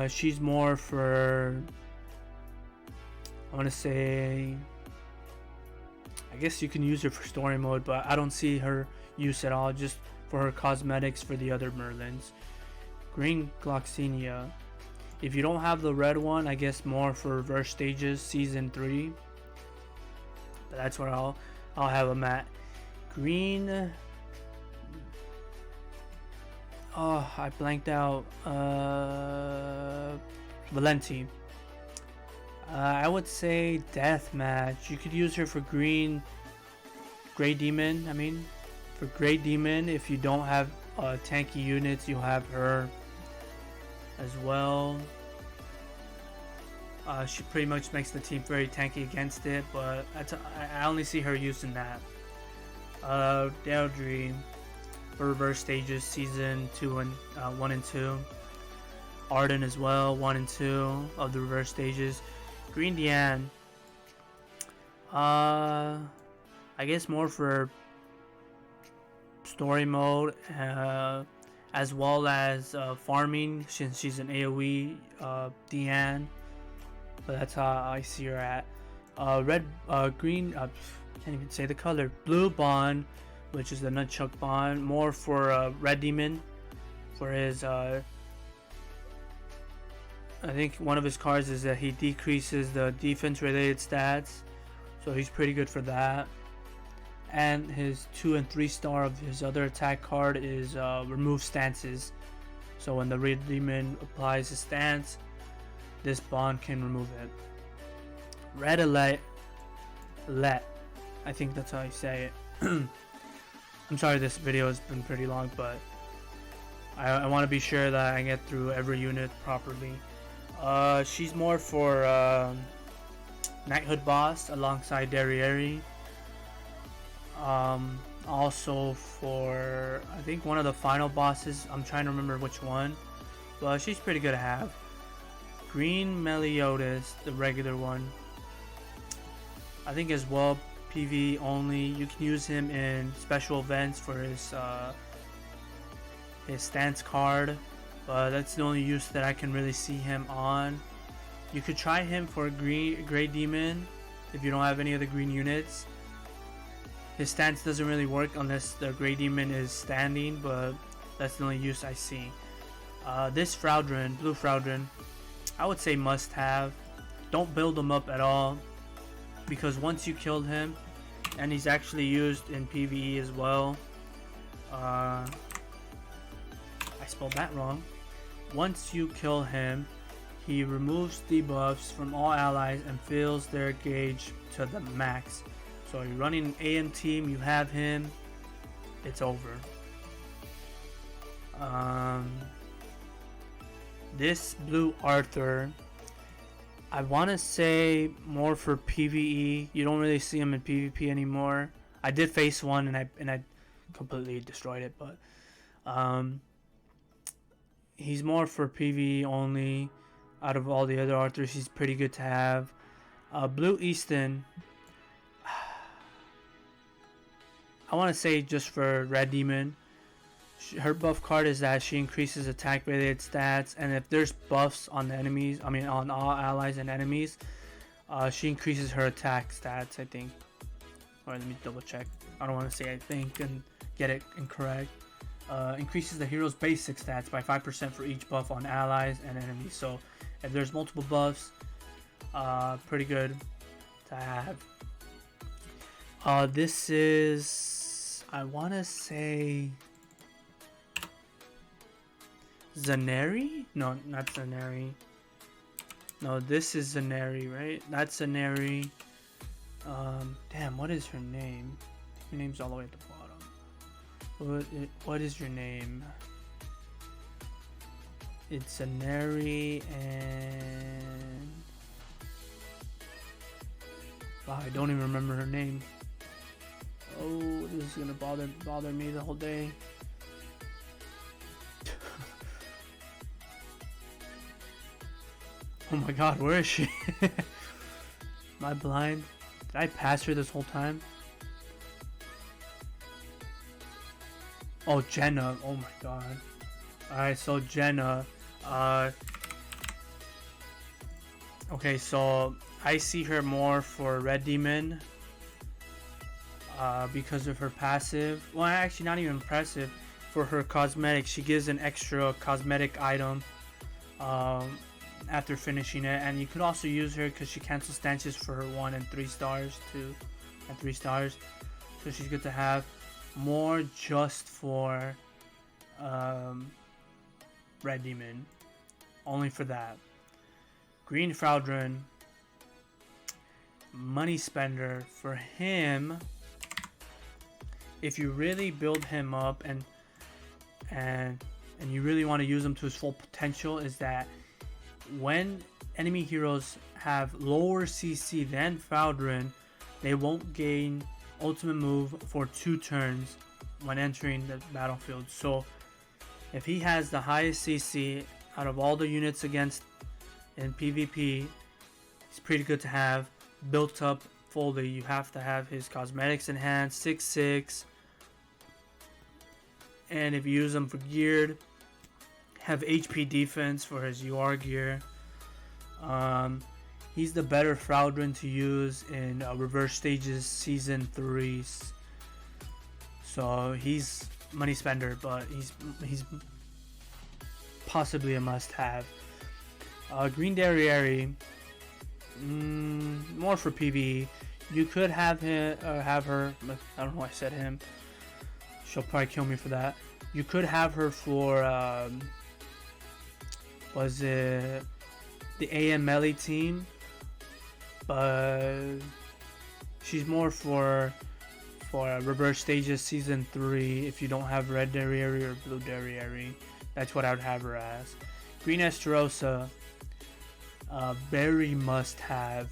She's more for, I want to say, I guess you can use her for story mode, but I don't see her use at all, just for her cosmetics for the other Merlins. Green Gloxinia, if you don't have the red one, I guess more for reverse stages season 3, but that's where I'll have them at. Green, oh, I blanked out. Valenti, I would say Deathmatch. You could use her for Grey Demon. I mean, for Grey Demon, if you don't have tanky units, you'll have her as well. She pretty much makes the team very tanky against it, but I only see her using that. Deirdre for reverse stages, season 1 and 2. Arden as well, 1 and 2 of the reverse stages. Green Diane, I guess more for story mode, as well as farming, since she's an AoE Diane. But that's how I see her at. Green, can't even say the color. Blue Bond, which is the Nunchuck Bond, more for Red Demon, for his I think one of his cards is that he decreases the defense related stats, so he's pretty good for that. And his 2 and 3 star of his other attack card is remove stances, so when the Red Demon applies his stance, this bond can remove it. Red Alert, I think that's how you say it. I'm sorry this video has been pretty long, but I want to be sure that I get through every unit properly. She's more for Knighthood boss alongside Derriere. Also for, I think, one of the final bosses. I'm trying to remember which one, but she's pretty good to have. Green Meliodas, the regular one, I think as well, PvE only. You can use him in special events for his stance card, but that's the only use that I can really see him on. You could try him for Grey Demon if you don't have any of the green units. His stance doesn't really work unless the Grey Demon is standing, but that's the only use I see. This Fraudrin, Blue Fraudrin, I would say must have. Don't build him up at all, because once you killed him, and he's actually used in PvE as well. I spelled that wrong. Once you kill him, he removes debuffs from all allies and fills their gauge to the max. So you're running an AM team, you have him, it's over. This Blue Arthur, I want to say more for PvE. You don't really see him in PvP anymore. I did face one and I completely destroyed it, but he's more for PvE only. Out of all the other Arthurs, he's pretty good to have. Blue Easton, I want to say just for Red Demon. Her buff card is that she increases attack related stats, and if there's buffs on the enemies, I mean on all allies and enemies, she increases her attack stats, I think. Alright, let me double check. I don't want to say I think and get it incorrect. Increases the hero's basic stats by 5% for each buff on allies and enemies. So if there's multiple buffs, pretty good to have. This is, I want to say, Zaneri? No, not Zaneri. No, this is Zaneri, right? That's Zaneri. Damn, what is her name? Her name's all the way at the bottom. What is your name? It's Zaneri and... Wow, I don't even remember her name. Oh, this is gonna bother me the whole day. Oh my god, where is she? Am I blind? Did I pass her this whole time? Oh, Jenna. Oh my god. Alright, so Jenna. Okay, so I see her more for Red Demon. Because of her passive. Well, actually not even passive. For her cosmetic, she gives an extra cosmetic item after finishing it, and you could also use her because she cancels stances for her 1 and 3 stars too, and 3 stars, so she's good to have. More just for Red Demon, only for that. Green Fraudrin, money spender for him. If you really build him up and you really want to use him to his full potential, is that when enemy heroes have lower CC than Faldrin, they won't gain ultimate move for 2 turns when entering the battlefield. So if he has the highest CC out of all the units against in PvP, it's pretty good to have built up fully. You have to have his cosmetics enhanced 6/6, and if you use them for geared, have HP defense for his UR gear. He's the better Faldrin to use in Reverse Stages Season 3. So he's money spender, but he's possibly a must-have. Green Derriere, more for PvE. You could have him, have her. I don't know why I said him. She'll probably kill me for that. You could have her for was it the AM melee team, but she's more for Reverse Stages Season 3 if you don't have Red Derriere or Blue Derriere. That's what I would have her as. Green Esterosa, very must have.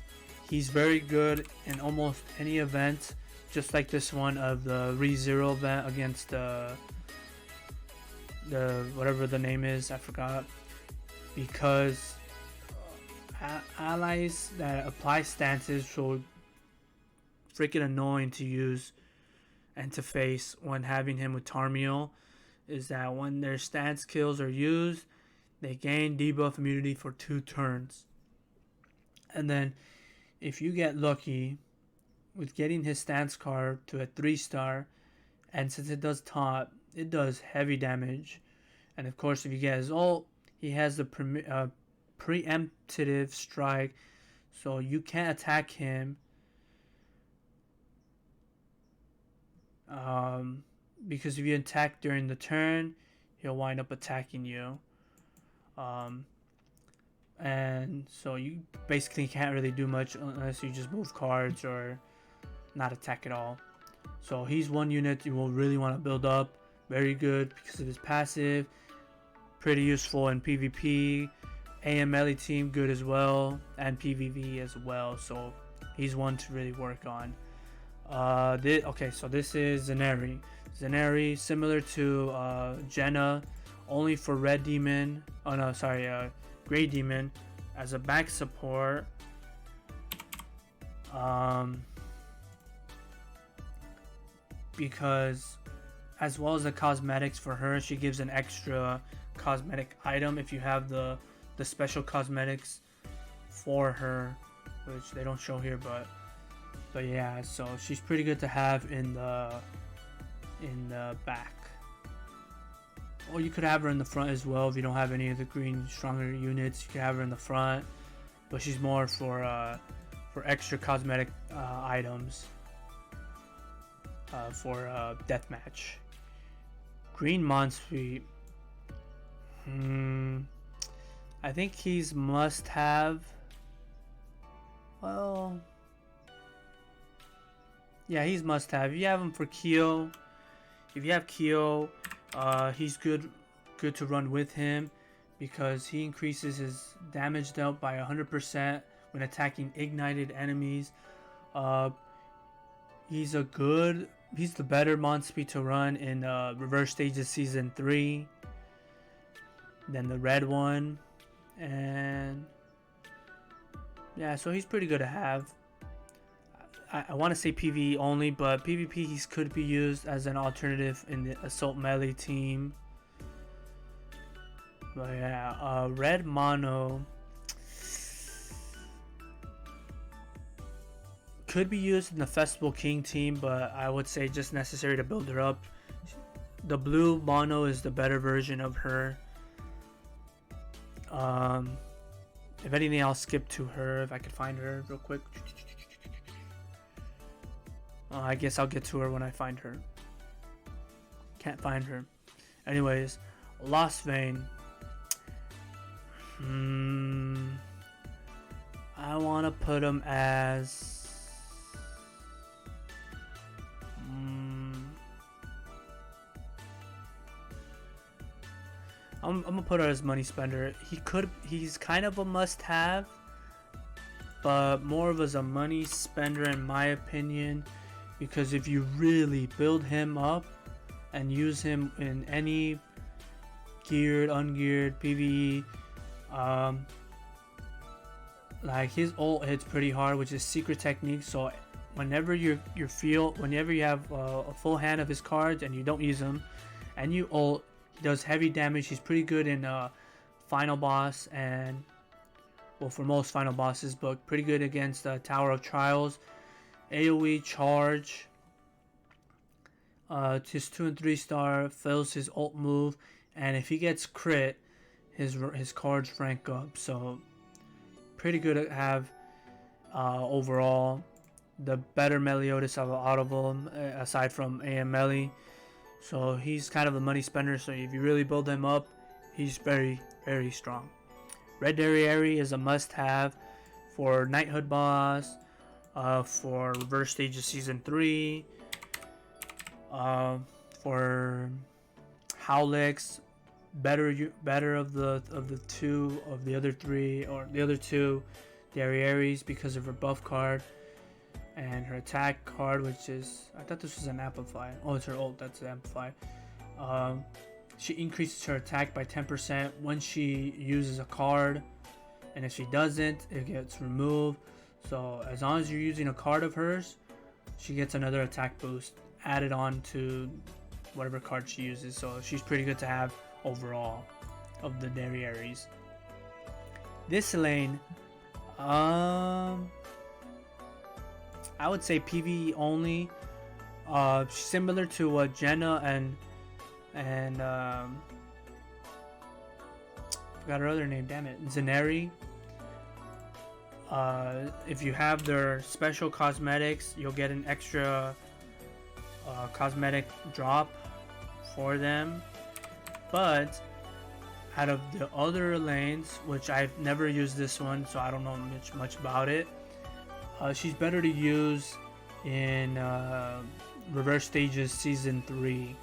He's very good in almost any event, just like this one of the ReZero event against the whatever the name is, I forgot, because allies that apply stances so freaking annoying to use and to face when having him with Tarmiel is that when their stance kills are used, they gain debuff immunity for 2 turns. And then if you get lucky with getting his stance card to a 3-star, and since it does taunt, it does heavy damage. And of course, if you get his ult, he has the preemptive strike, so you can't attack him because if you attack during the turn, he'll wind up attacking you. And so you basically can't really do much unless you just move cards or not attack at all. So he's one unit you will really want to build up. Very good because of his passive. Pretty useful in PvP. AM melee team good as well, and PvP as well. So he's one to really work on. Okay, so this is Zeneri. Zeneri, similar to Jenna, only for Red Demon. Oh no, sorry, Grey Demon as a back support. Because as well as the cosmetics for her, she gives an extra cosmetic item if you have the special cosmetics for her, which they don't show here, but yeah, so she's pretty good to have in the back. Or you could have her in the front as well if you don't have any of the green stronger units. You could have her in the front, but she's more for extra cosmetic items for deathmatch. Green Monspeed. I think he's must have. Well, yeah, he's must have. You have him for Kyo. If you have Kyo, he's good to run with him because he increases his damage dealt by 100% when attacking ignited enemies. He's the better Monspeed to run in Reverse Stages Season 3 than the red one. And yeah, so he's pretty good to have. I want to say PvE only, but PvP he could be used as an alternative in the assault melee team. But yeah, red mono could be used in the Festival King team, but I would say just necessary to build her up. The blue mono is the better version of her. If anything, I'll skip to her if I could find her real quick. I guess I'll get to her when I find her. Can't find her. Anyways, Lost Vein. I want to put him as... I I'm gonna put her as money spender. He's kind of a must-have, but more of as a money spender in my opinion, because if you really build him up and use him in any geared, ungeared, PvE, like his ult hits pretty hard, which is secret technique. So whenever you have a full hand of his cards and you don't use them, and you ult, he does heavy damage. He's pretty good in final boss, and well, for most final bosses, but pretty good against Tower of Trials. AoE charge. His 2 and 3 star fills his ult move, and if he gets crit, his cards rank up. So pretty good to have overall. The better Meliodas out of them, aside from AM Melee. So he's kind of a money spender. So if you really build him up, he's very, very strong. Red Derriere is a must-have for Knighthood boss, for Reverse Stages Season 3, for Howlix, better of the other two Derrieres because of her buff card and her attack card, which is, I thought this was an amplify. Oh, it's her ult. That's the amplify. She increases her attack by 10% when she uses a card, and if she doesn't, it gets removed. So as long as you're using a card of hers, she gets another attack boost added on to whatever card she uses. So she's pretty good to have overall of the Derrieres. This lane, I would say PvE only. Similar to what Jenna and forgot her other name, damn it, Zeneri. If you have their special cosmetics, you'll get an extra cosmetic drop for them. But out of the other lanes, which I've never used this one, so I don't know much about it, she's better to use in Reverse Stages Season 3.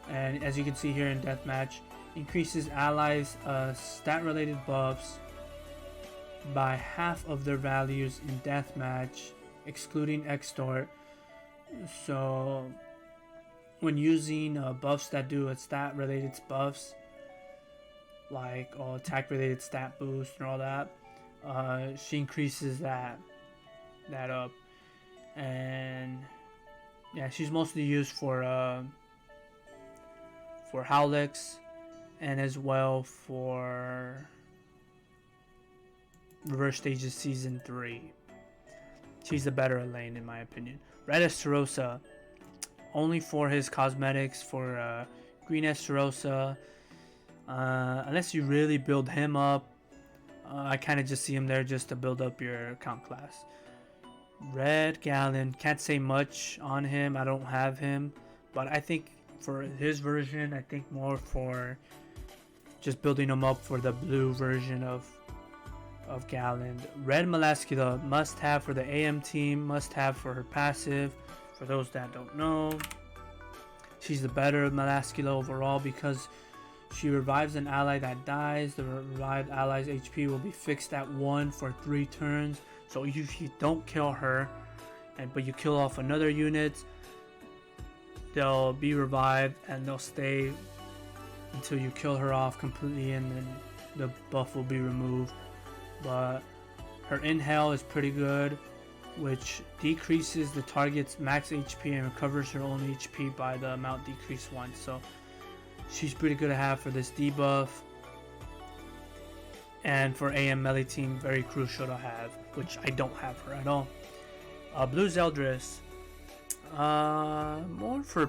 And as you can see here in Deathmatch, increases allies' stat-related buffs by half of their values in Deathmatch, excluding Extort. So when using buffs that do stat-related buffs, like attack-related stat boost and all that, she increases that up. And yeah, she's mostly used for Howlix, and as well for Reverse Stages Season 3. She's the better lane in my opinion. Red Esterosa, only for his cosmetics. For Green Esterosa, unless you really build him up, I kind of just see him there just to build up your account class. Red Gallon, can't say much on him, I don't have him, but I think for his version, I think more for just building him up for the blue version of Gallon. Red Melascula, must have for the AM team, must have for her passive. For those that don't know, she's the better Melascula overall because she revives an ally that dies. The revived ally's HP will be fixed at 1 for 3 turns. So if you don't kill her, but you kill off another unit, they'll be revived and they'll stay until you kill her off completely, and then the buff will be removed. But her inhale is pretty good, which decreases the target's max HP and recovers her own HP by the amount decreased once. So she's pretty good to have for this debuff. And for AM melee team, very crucial to have, which I don't have her at all. Blue Zeldris, more for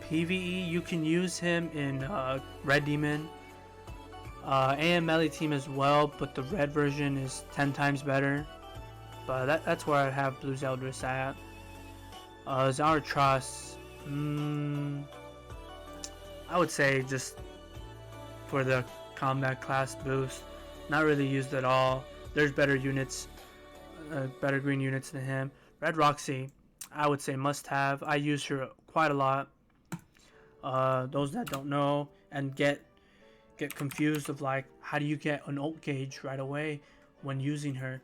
PvE. You can use him in Red Demon. AM melee team as well, but the red version is 10 times better. But that's where I have Blue Zeldris at. Zaratras, I would say just for the combat class boost, not really used at all. There's better units, better green units than him. Red Roxy, I would say must have. I use her quite a lot. Those that don't know, and get confused of like, how do you get an ult gauge right away when using her.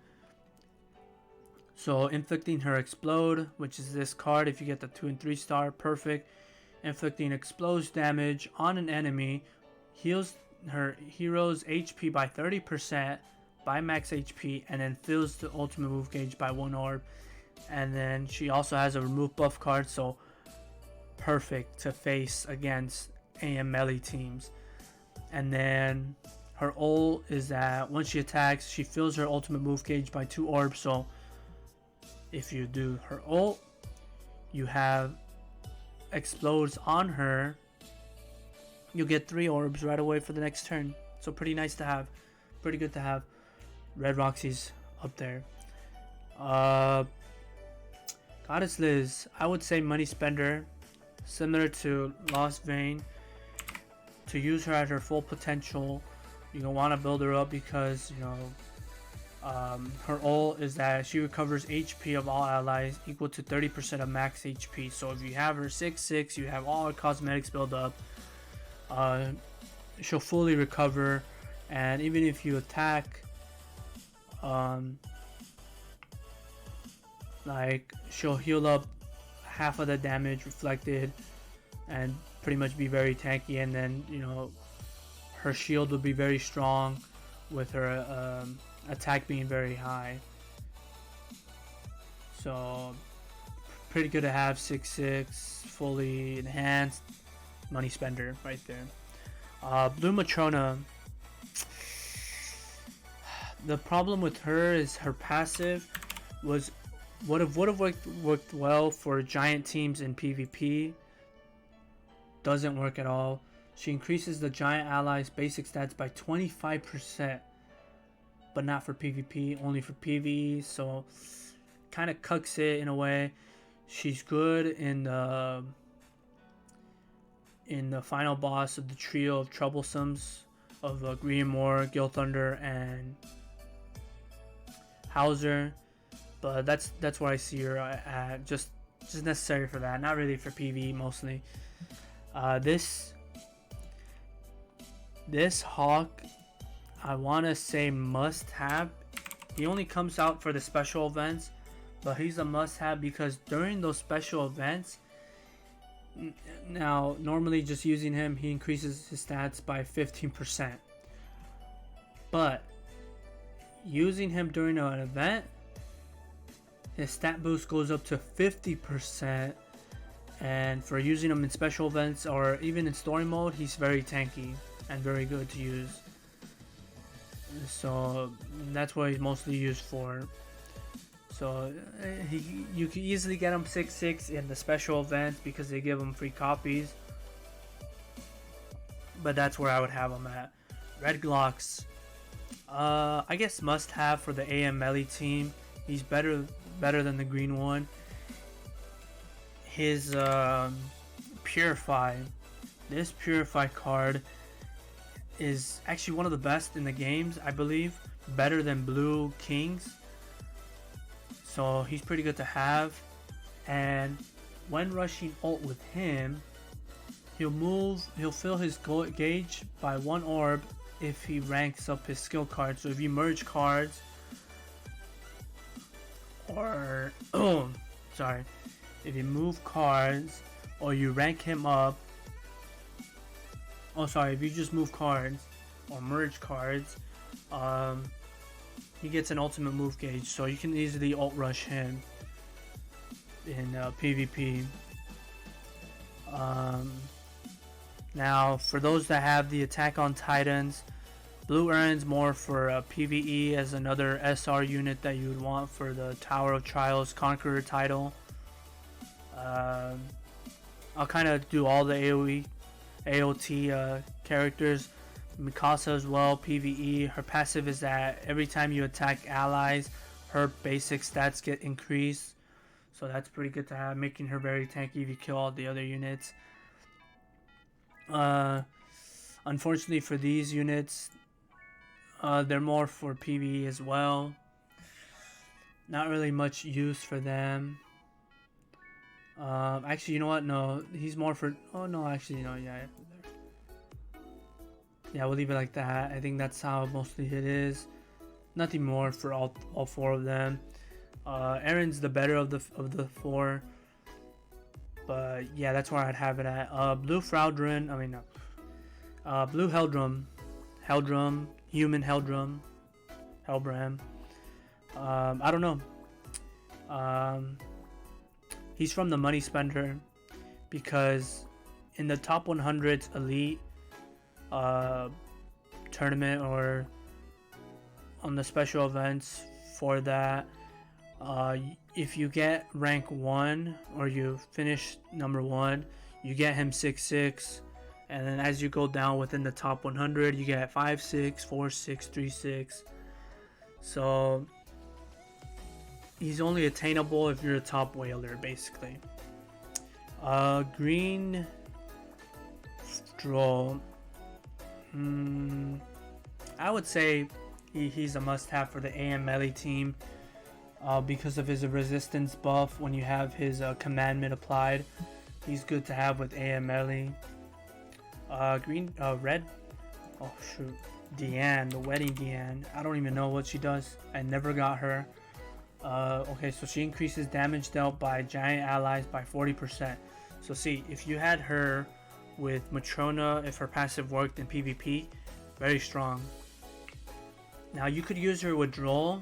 So inflicting her explode, which is this card, if you get the 2 and 3 star, perfect. Inflicting explodes damage on an enemy, heals her hero's HP by 30% by max HP, and then fills the ultimate move gauge by 1 orb. And then she also has a remove buff card, so perfect to face against AM melee teams. And then her ult is that once she attacks, she fills her ultimate move gauge by 2 orbs. So if you do her ult, you have explodes on her, you'll get 3 orbs right away for the next turn. So pretty nice to have, pretty good to have. Red Roxy's up there. Goddess Liz, I would say money spender, similar to Lost Vein. To use her at her full potential, you're gonna want to build her up because, you know, her ult is that she recovers HP of all allies equal to 30% of max HP. So if you have her 6/6, you have all her cosmetics built up, she'll fully recover. And even if you attack, like, she'll heal up half of the damage reflected and pretty much be very tanky. And then, you know, her shield will be very strong with her attack being very high. So pretty good to have. 6/6, fully enhanced, money spender right there. Blue Matrona, the problem with her is her passive would have worked well for giant teams in PvP. Doesn't work at all. She increases the giant allies basic stats by 25%, but not for PvP, only for PvE. So kind of cucks it in a way. She's good in the final boss of the trio of troublesomes of Green Moore, Gil Thunder, and Hauser. But that's where I see her at. Just necessary for that, not really for PvE mostly. This Hawk, I want to say must have. He only comes out for the special events, but he's a must have because during those special events, now normally just using him, he increases his stats by 15%. But using him during an event, his stat boost goes up to 50%. And for using him in special events or even in story mode, he's very tanky and very good to use. So that's what he's mostly used for. So you can easily get him 6/6 in the special events because they give him free copies. But that's where I would have him at. Red Glocks, I guess must have for the AM melee team. He's better than the green one. His Purify, this Purify card is actually one of the best in the games, I believe, better than Blue Kings. So he's pretty good to have. And when rushing ult with him, he'll fill his gauge by 1 orb if he ranks up his skill card. So if you merge cards, or if you move cards or you rank him up, if you just move cards or merge cards, he gets an ultimate move gauge, so you can easily ult rush him in PvP. Now for those that have the Attack on Titans, Blue earns more for PvE as another SR unit that you would want for the Tower of Trials Conqueror title. I'll kind of do all the AOT characters. Mikasa as well, PvE. Her passive is that every time you attack allies, her basic stats get increased. So that's pretty good to have, making her very tanky if you kill all the other units. Unfortunately for these units, they're more for PvE as well. Not really much use for them. Actually, you know what? No, he's more for. Oh no, actually, no, yeah. Yeah, we'll leave it like that. I think that's how mostly it is. Nothing more for all four of them. Aaron's the better of the four, but yeah, that's where I'd have it at. Blue Frowdrin, I mean, no. Blue Heldrum, Human Heldrum, Helbram. I don't know. He's from the Money Spender because in the top 100 elite tournament or on the special events for that, if you get rank 1 or you finish number 1, you get him 6-6, and then as you go down within the top 100, you get 5-6, 4-6, 3-6. So he's only attainable if you're a top whaler, basically. Green Stroll. I would say he's a must-have for the AM melee team because of his resistance buff when you have his commandment applied. He's good to have with AM melee. Red. Oh shoot, Deanne, the wedding Deanne. I don't even know what she does. I never got her. Okay, so she increases damage dealt by giant allies by 40%. So see, if you had her with Matrona, if her passive worked in PvP, very strong. Now you could use her with Droll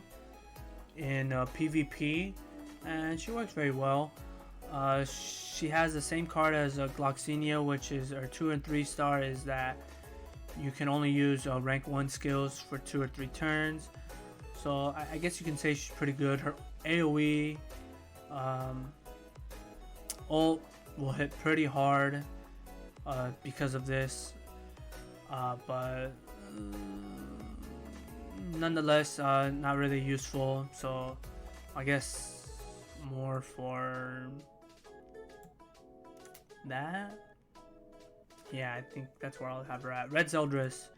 in PvP, and she works very well. She has the same card as Gloxinia, which is her 2 and 3 star, is that you can only use rank 1 skills for 2 or 3 turns. So I guess you can say she's pretty good. Her AoE ult will hit pretty hard because of this, but nonetheless not really useful. So I guess more for that. Yeah, I think that's where I'll have her at. Red Zeldris,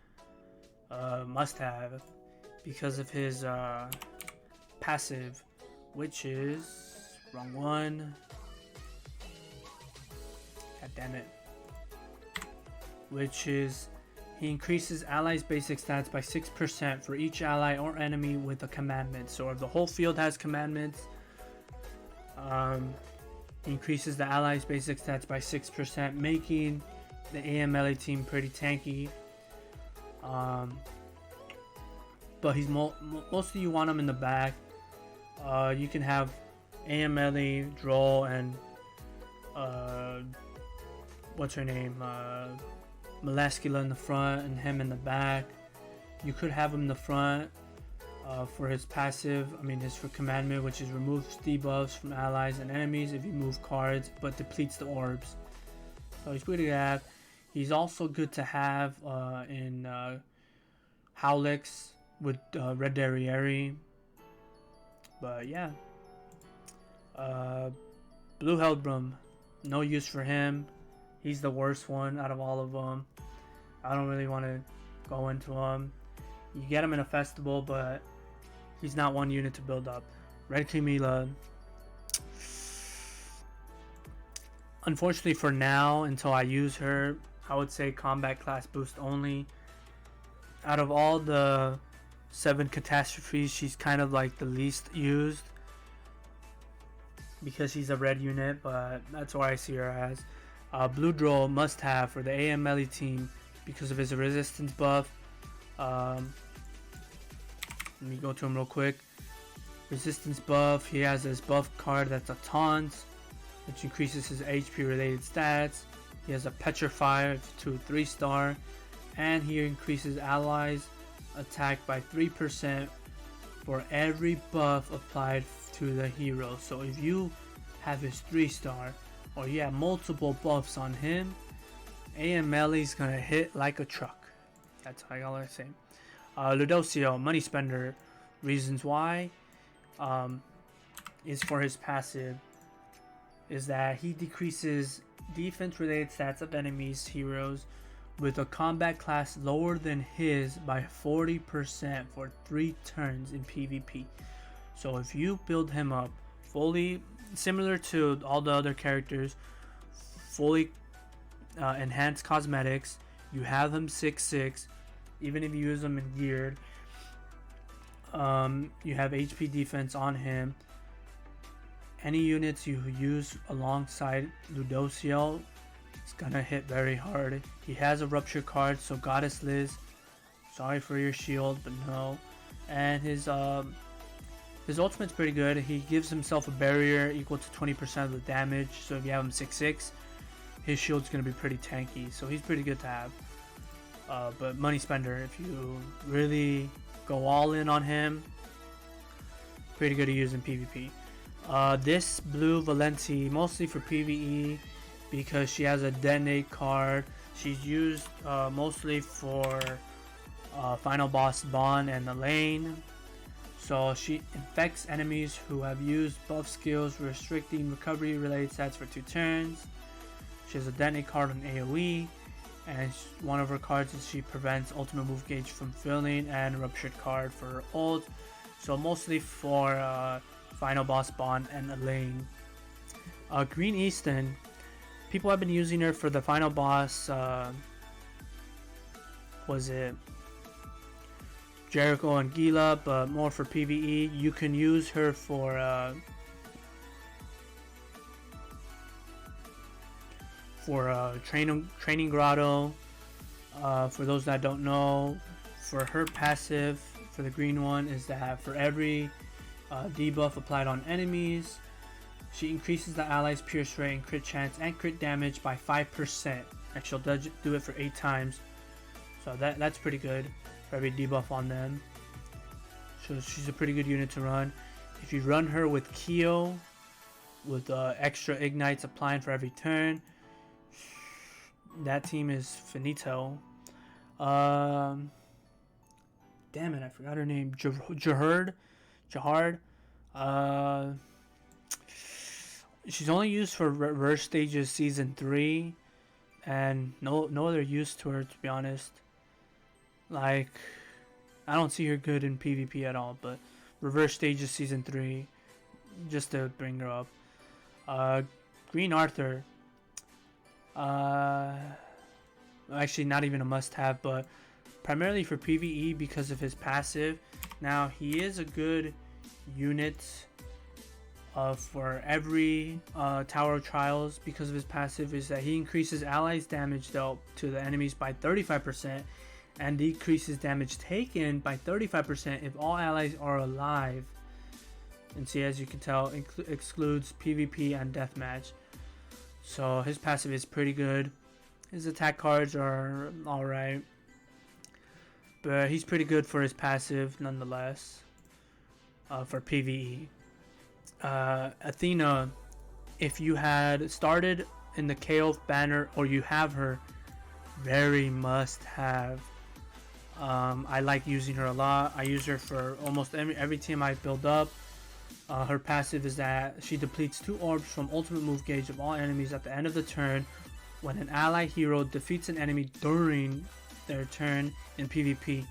must have because of his passive, which is wrong one. God damn it. Which is he increases allies' basic stats by 6% for each ally or enemy with a commandment. So if the whole field has commandments, he increases the allies' basic stats by 6%, making the AM melee team pretty tanky. But he's mostly you want him in the back. You can have AM melee, Droll, and what's her name, Melascula in the front and him in the back. You could have him in the front for his passive, his for commandment, which is removes debuffs from allies and enemies if you move cards, but depletes the orbs. So he's pretty good to have. He's also good to have in Howlix with Red Derriere. But yeah, Blue Heldrum, no use for him. He's the worst one out of all of them. I don't really want to go into him. You get him in a festival, but he's not one unit to build up. Red Camila, unfortunately for now, until I use her, I would say combat class boost only. Out of all the 7 catastrophes, she's kind of like the least used because she's a red unit, but that's where I see her as. Blue Droll must have for the AM melee team because of his resistance buff. Let me go to him real quick. Resistance buff, he has this buff card that's a taunt, which increases his HP related stats. He has a Petrify to 3 star, and he increases allies attack by 3% for every buff applied to the hero. So if you have his 3 star or you have multiple buffs on him, AM melee is gonna hit like a truck. That's all I gotta say. Ludocio, Money Spender. Reasons why is for his passive is that he decreases defense related stats of enemies heroes with a combat class lower than his by 40% for 3 turns in PvP. So if you build him up fully similar to all the other characters, fully enhanced cosmetics, you have him 6-6, even if you use them in geared. You have HP defense on him. Any units you use alongside Ludociel, it's gonna hit very hard. He has a rupture card, so Goddess Liz, sorry for your shield, but no. And his ultimate's pretty good. He gives himself a barrier equal to 20% of the damage, so if you have him 6/6, his shield's gonna be pretty tanky, so he's pretty good to have. But money spender, if you really go all in on him, pretty good to use in PvP. This blue Valenti, mostly for PvE, because she has a detonate card. She's used mostly for final boss Bond and the lane. So she infects enemies who have used buff skills, restricting recovery related stats for 2 turns. She has a detonate card on AoE, and one of her cards is she prevents ultimate move gauge from filling, and ruptured card for her ult. So mostly for final boss Bond and Elaine. Green Easton, people have been using her for the final boss. Was it Jericho and Gila, but more for PvE. You can use her for training grotto. For those that don't know, for her passive, for the green one, is that for every debuff applied on enemies, she increases the allies' pierce rate and crit chance and crit damage by 5%, and she'll do it for 8 times. So that's pretty good for every debuff on them. So she's a pretty good unit to run. If you run her with Kyo, with extra ignites applying for every turn, that team is finito. Damn it, I forgot her name. Jahard. She's only used for reverse stages season 3, and no other use to her, to be honest. Like, I don't see her good in PvP at all, but reverse stages season 3, just to bring her up. Green Arthur, actually not even a must-have, but primarily for PvE because of his passive. Now, he is a good unit for every Tower of Trials because of his passive, is that he increases allies damage dealt to the enemies by 35% and decreases damage taken by 35% if all allies are alive. And see, as you can tell, excludes PvP and deathmatch. So his passive is pretty good. His attack cards are alright, but he's pretty good for his passive nonetheless. For PvE, Athena, if you had started in the KO banner or you have her, very must have. I like using her a lot. I use her for almost every team I build up. Her passive is that she depletes 2 orbs from ultimate move gauge of all enemies at the end of the turn when an ally hero defeats an enemy during their turn in PvP.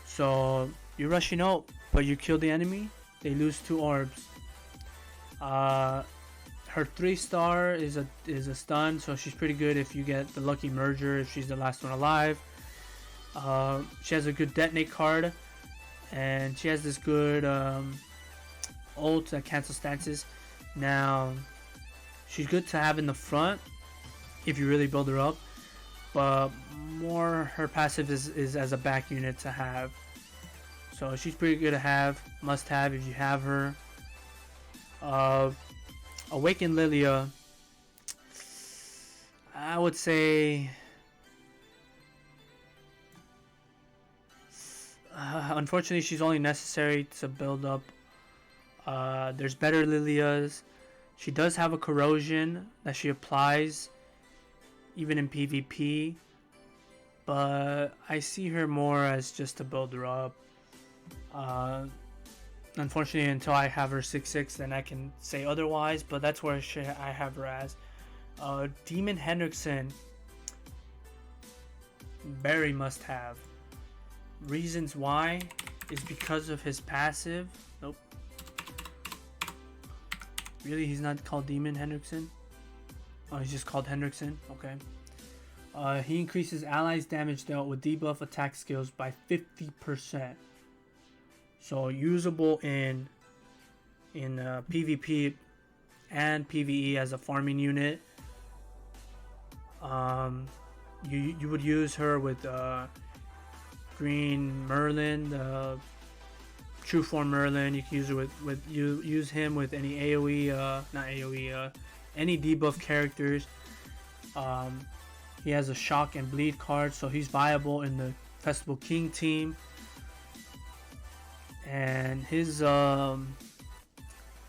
So you're rushing out, but you kill the enemy, they lose 2 orbs. Her 3-star is a stun, so she's pretty good if you get the lucky merger, if she's the last one alive. She has a good detonate card, and she has this good ult that cancels stances. Now, she's good to have in the front if you really build her up, but more her passive is as a back unit to have. So she's pretty good to have, must have if you have her. Awakened Lilia, I would say unfortunately she's only necessary to build up. There's better Lilias. She does have a corrosion that she applies even in PvP, but I see her more as just to build her up. Unfortunately, until I have her 6/6, then I can say otherwise, but that's where I have her as. Demon Hendrickson, very must have. Reasons why is because of his passive. Nope. Really, he's not called Demon Hendrickson? Oh, he's just called Hendrickson? Okay. He increases allies damage dealt with debuff attack skills by 50%. So usable in PvP and PvE as a farming unit. You would use her with Green Merlin, True Form Merlin. You can use it use him with any AOE, not AOE, any debuff characters. He has a shock and bleed card, so he's viable in the Festival King team. And his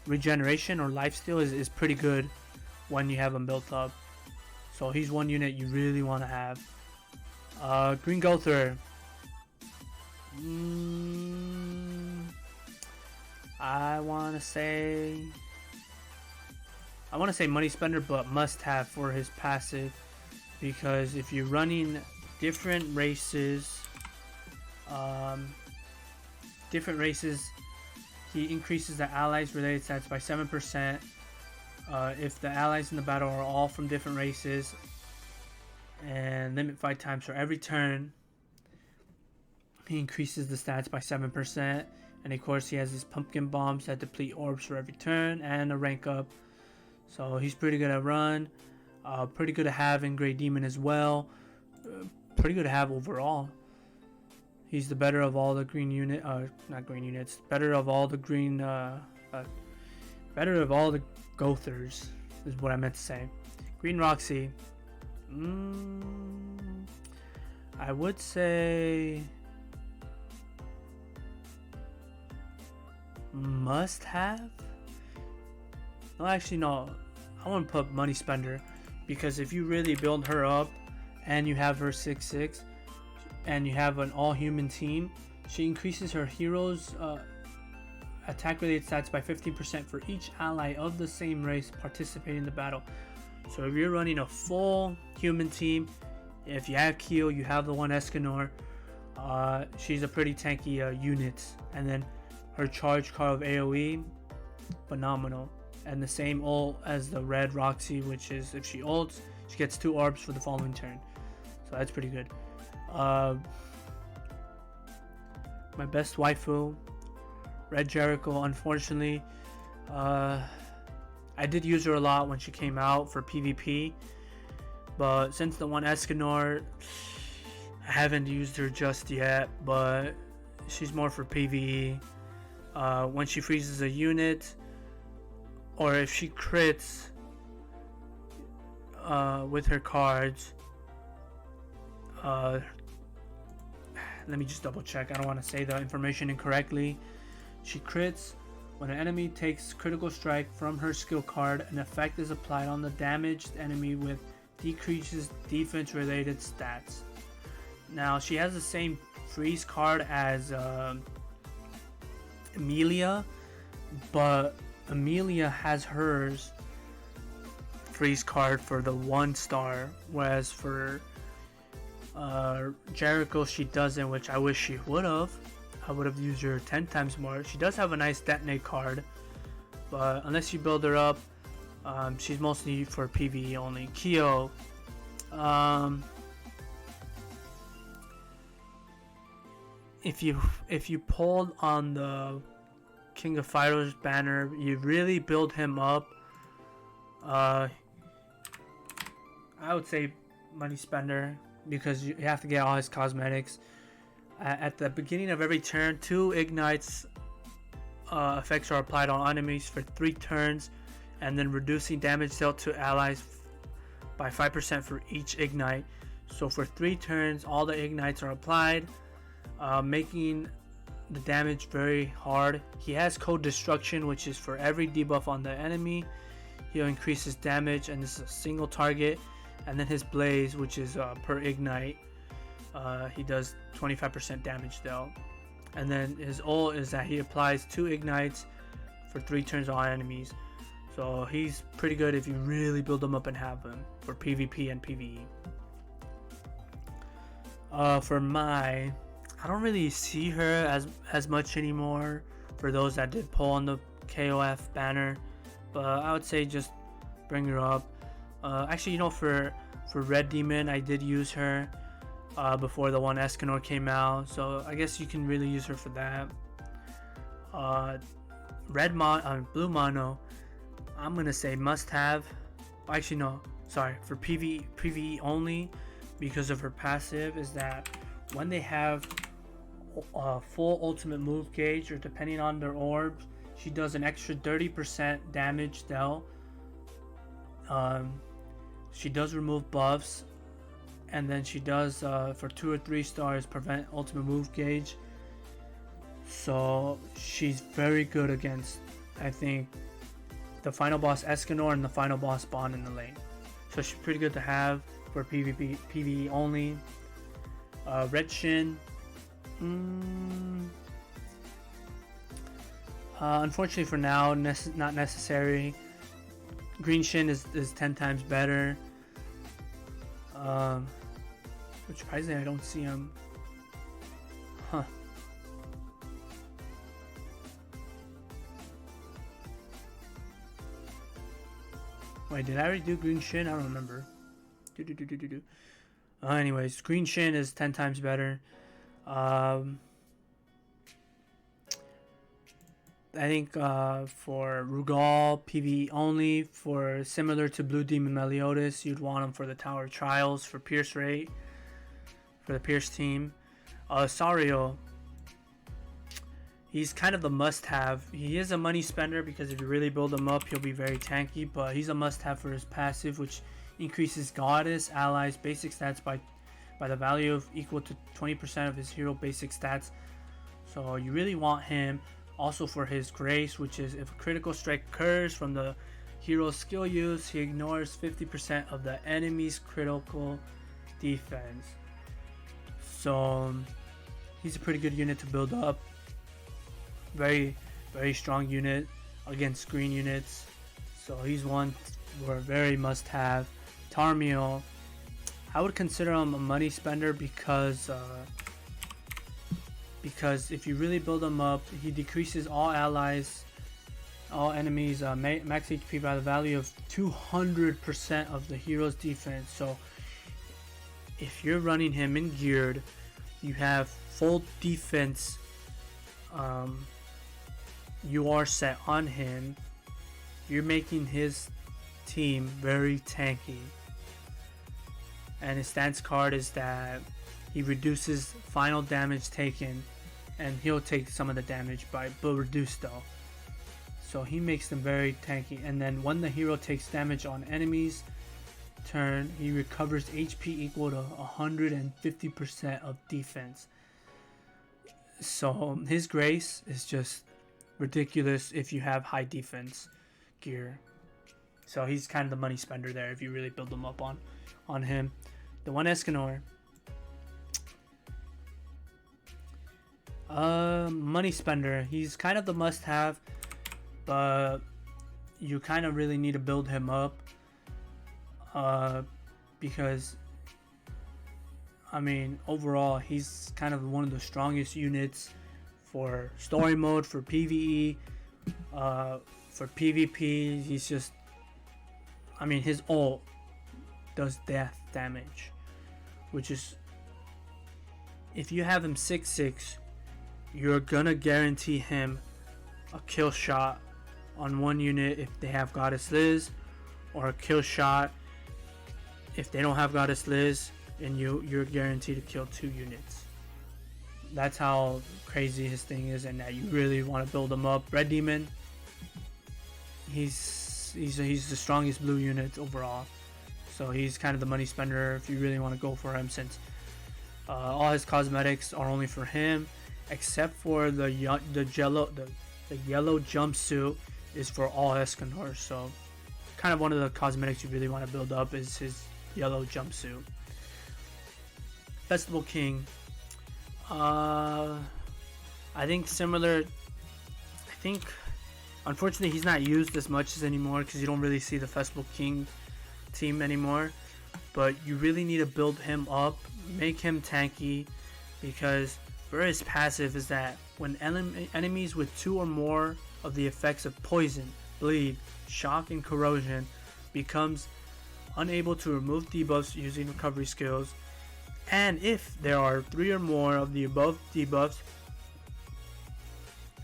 regeneration or lifesteal is pretty good when you have him built up. So he's one unit you really want to have. Green Gother. I want to say money spender, but must have for his passive, because if you're running different races, he increases the allies related stats by 7%. If the allies in the battle are all from different races, and limit fight times for every turn, he increases the stats by 7%. And of course he has his pumpkin bombs that deplete orbs for every turn and a rank up. So he's pretty good at run, pretty good to have in Grey Demon as well, pretty good to have overall. He's the better of all the green unit, not green units, better of all the green, better of all the Gothers is what I meant to say. Green Roxy, I would say must have. No, actually no, I want to put money spender, because if you really build her up and you have her 6/6 and you have an all human team, she increases her heroes attack related stats by 15% for each ally of the same race participating in the battle. So if you're running a full human team, if you have Keo, you have the one Escanor, she's a pretty tanky unit. And then her charge card of AoE, phenomenal. And the same ult as the red Roxy, which is if she ults, she gets 2 orbs for the following turn. So that's pretty good. My best waifu, Red Jericho. Unfortunately, I did use her a lot when she came out for PvP, but since the one Escanor, I haven't used her just yet, but she's more for PvE. When she freezes a unit, or if she crits with her cards, let me just double check, I don't want to say the information incorrectly. She crits when an enemy takes critical strike from her skill card. An effect is applied on the damaged enemy with decreases defense related stats. Now she has the same freeze card as Amelia, but Amelia has hers freeze card for the 1-star, whereas for Jericho she doesn't, which I wish she would have. I would have used her 10 times more. She does have a nice detonate card, but unless you build her up, she's mostly for PvE only. Keo, if you pulled on the King of Fighters banner, you really build him up. I would say money spender, because you have to get all his cosmetics. At the beginning of every turn, 2 ignites effects are applied on enemies for 3 turns, and then reducing damage dealt to allies by 5% for each ignite. So for 3 turns, all the ignites are applied, making the damage very hard. He has Code Destruction, which is for every debuff on the enemy, he'll increase his damage, and this is a single target. And then his Blaze, which is per ignite, he does 25% damage dealt. And then his ult is that he applies 2 ignites for 3 turns on enemies. So he's pretty good if you really build him up and have him for PvP and PvE. For Mai, I don't really see her as much anymore for those that did pull on the KOF banner, but I would say just bring her up. Actually, you know, for For Red Demon, I did use her before the one Escanor came out, so I guess you can really use her for that. Blue Mono, I'm gonna say must have. Actually, no, sorry, for PvE only, because of her passive, is that when they have full ultimate move gauge, or depending on their orbs, she does an extra 30% damage dealt. She does remove buffs, and then she does for 2 or 3 stars prevent ultimate move gauge. So she's very good against, I think, the final boss Escanor and the final boss Bond in the lane. So she's pretty good to have for PvE only. Red Shin, unfortunately for now, not necessary. Green Shin is 10 times better. Which surprisingly I don't see him. Huh. Wait, did I already do Green Shin? I don't remember. Anyways, Green Shin is 10 times better. I think for Rugal, PvE only, for similar to Blue Demon Meliodas, you'd want him for the Tower of Trials, for Pierce rate, for the Pierce team. Sario, he's kind of the must-have. He is a money spender because if you really build him up, he'll be very tanky, but he's a must-have for his passive, which increases Goddess allies basic stats by the value of equal to 20% of his hero basic stats. So you really want him. Also for his Grace, which is if a critical strike occurs from the hero's skill use, he ignores 50% of the enemy's critical defense. So he's a pretty good unit to build up. Very strong unit against green units. So he's one we're very must have. Tarmiel, I would consider him a money spender because if you really build him up, he decreases all enemies max HP by the value of 200% of the hero's defense. So if you're running him in geared, you have full defense. You are set on him. You're making his team very tanky. And his stance card is that he reduces final damage taken, and he'll take some of the damage but reduced though. So he makes them very tanky. And then when the hero takes damage on enemies turn, he recovers HP equal to 150% of defense. So his Grace is just ridiculous if you have high defense gear. So he's kind of the money spender there if you really build them up on him. The one Escanor, money spender. He's kind of the must-have, but you kind of really need to build him up, because I mean overall he's kind of one of the strongest units for story mode, for PvE, for PvP. He's just, I mean, his ult does death damage, which is, if you have him 6/6, you're gonna guarantee him a kill shot on one unit if they have Goddess Liz, or a kill shot if they don't have Goddess Liz, and you're guaranteed to kill 2 units. That's how crazy his thing is, and that you really want to build him up. Red Demon, he's the strongest blue unit overall, so he's kind of the money spender if you really want to go for him, since all his cosmetics are only for him, except for the yellow jumpsuit is for all Escanors. So kind of one of the cosmetics you really want to build up is his yellow jumpsuit. Festival King, I think similar. I think unfortunately he's not used as much as anymore because you don't really see the Festival King team anymore, but you really need to build him up, make him tanky, because for his passive is that when enemies with 2 or more of the effects of poison, bleed, shock, and corrosion becomes unable to remove debuffs using recovery skills, and if there are 3 or more of the above debuffs,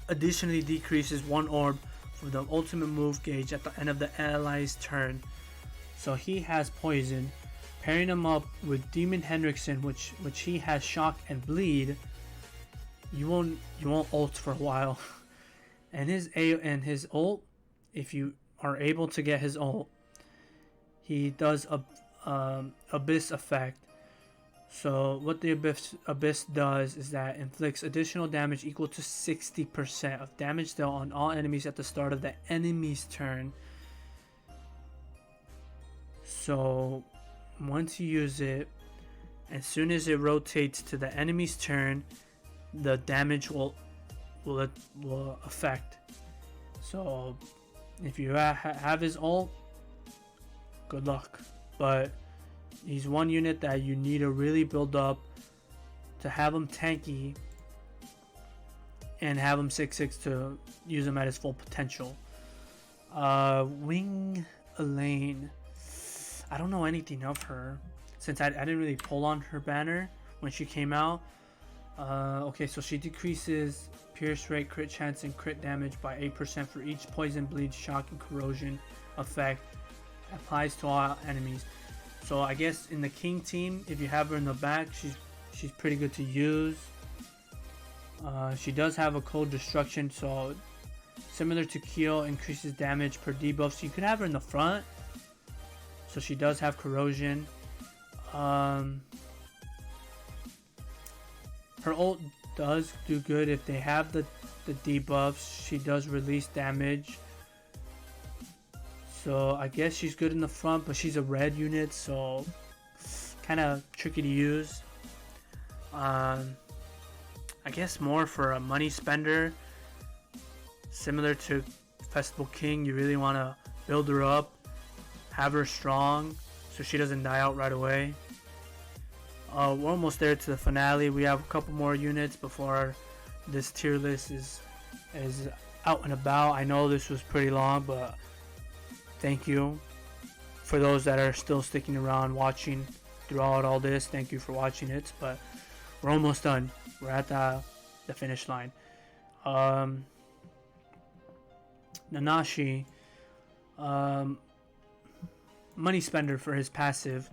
additionally decreases 1 orb for the ultimate move gauge at the end of the ally's turn. So he has poison. Pairing him up with Demon Hendrickson, which he has shock and bleed, you won't ult for a while. And his ult, if you are able to get his ult, he does a abyss effect. So what the abyss does is that inflicts additional damage equal to 60% of damage dealt on all enemies at the start of the enemy's turn. So once you use it, as soon as it rotates to the enemy's turn, the damage will affect. So if you have his ult, good luck. But he's one unit that you need to really build up to have him tanky and have him 6/6 to use him at his full potential. Wing Elaine, I don't know anything of her since I didn't really pull on her banner when she came out. Okay, so she decreases pierce rate, crit chance, and crit damage by 8% for each poison, bleed, shock, and corrosion effect. Applies to all enemies. So I guess in the King team, if you have her in the back, she's pretty good to use. She does have a cold destruction, so similar to Kyo, increases damage per debuff. So you could have her in the front. So she does have corrosion. Her ult does do good if they have the debuffs. She does release damage. So I guess she's good in the front, but she's a red unit, so kind of tricky to use. I guess more for a money spender, similar to Festival King. You really want to build her up, have her strong, so she doesn't die out right away. We're almost there to the finale. We have a couple more units before this tier list is out and about. I know this was pretty long, but thank you for those that are still sticking around watching throughout all this. Thank you for watching it, but we're almost done. We're at the finish line. Nanashi, money spender for his passive,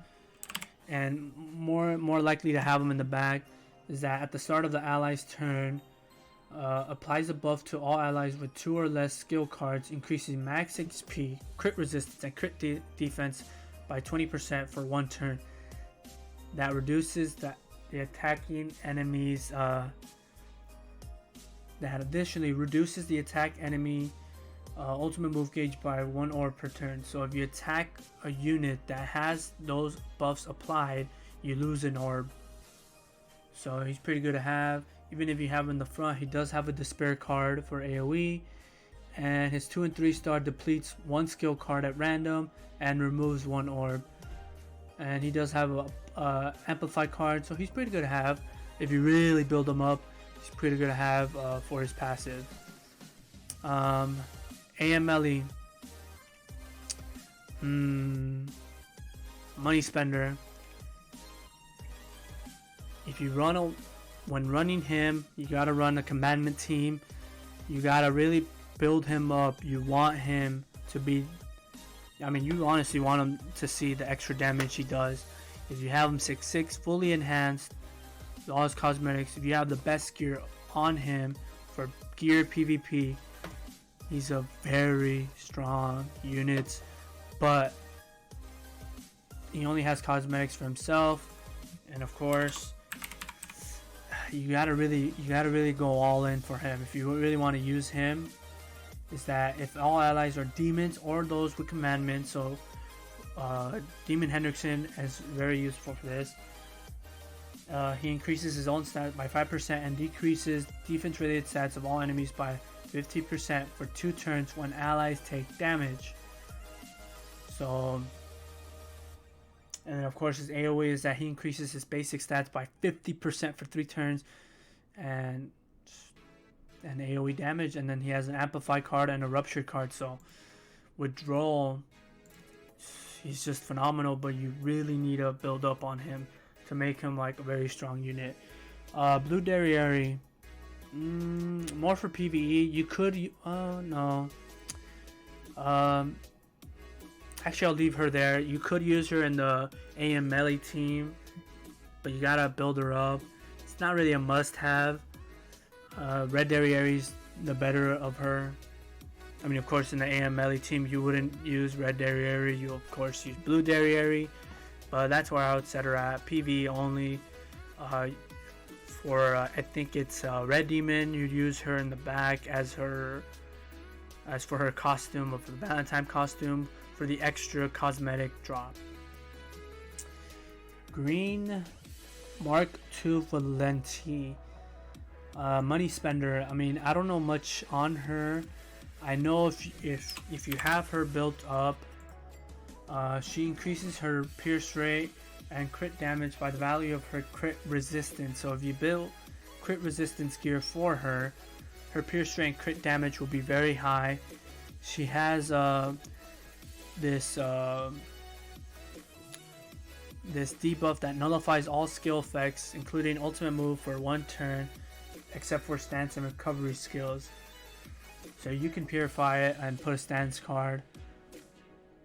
and more likely to have him in the back is that at the start of the ally's turn, applies a buff to all allies with 2 or less skill cards, increasing max XP, crit resistance, and crit defense by 20% for 1 turn. That reduces the attacking enemies. That additionally reduces the attack enemy ultimate move gauge by 1 orb per turn. So if you attack a unit that has those buffs applied, you lose an orb. So he's pretty good to have. Even if you have him in the front, he does have a despair card for AoE, and his 2 and 3 star depletes 1 skill card at random and removes 1 orb. And he does have a amplify card, so he's pretty good to have. If you really build him up, he's pretty good to have for his passive. AMLE, money spender. If you when running him, you gotta run a commandment team. You gotta really build him up. You want him to be, I mean, you honestly want him to see the extra damage he does. If you have him 6/6 fully enhanced, all his cosmetics, if you have the best gear on him for gear PvP, he's a very strong unit. But he only has cosmetics for himself, and of course you gotta really go all in for him if you really want to use him. Is that if all allies are demons or those with commandments, so Demon Hendrickson is very useful for this. He increases his own stat by 5% and decreases defense related stats of all enemies by 50% for 2 turns when allies take damage. So, and then of course his AoE is that he increases his basic stats by 50% for 3 turns and AoE damage, and then he has an amplify card and a rupture card. So withdrawal, he's just phenomenal, but you really need to build up on him to make him like a very strong unit. Blue Derriere, more for PvE. You could, no. Actually, I'll leave her there. You could use her in the AM melee team, but you gotta build her up. It's not really a must-have. Red Derriere's the better of her. I mean, of course, in the AM melee team, you wouldn't use Red Derriere. You, of course, use Blue Derriere. But that's where I would set her at. PvE only. For I think it's Red Demon, you'd use her in the back as for her costume, of the Valentine costume, for the extra cosmetic drop. Green Mark II Valenti. Money spender. I mean, I don't know much on her. I know if you have her built up, she increases her pierce rate and crit damage by the value of her crit resistance. So if you build crit resistance gear for her, her pierce rate and crit damage will be very high. She has this debuff that nullifies all skill effects, including ultimate move for 1 turn, except for stance and recovery skills. So you can purify it and put a stance card.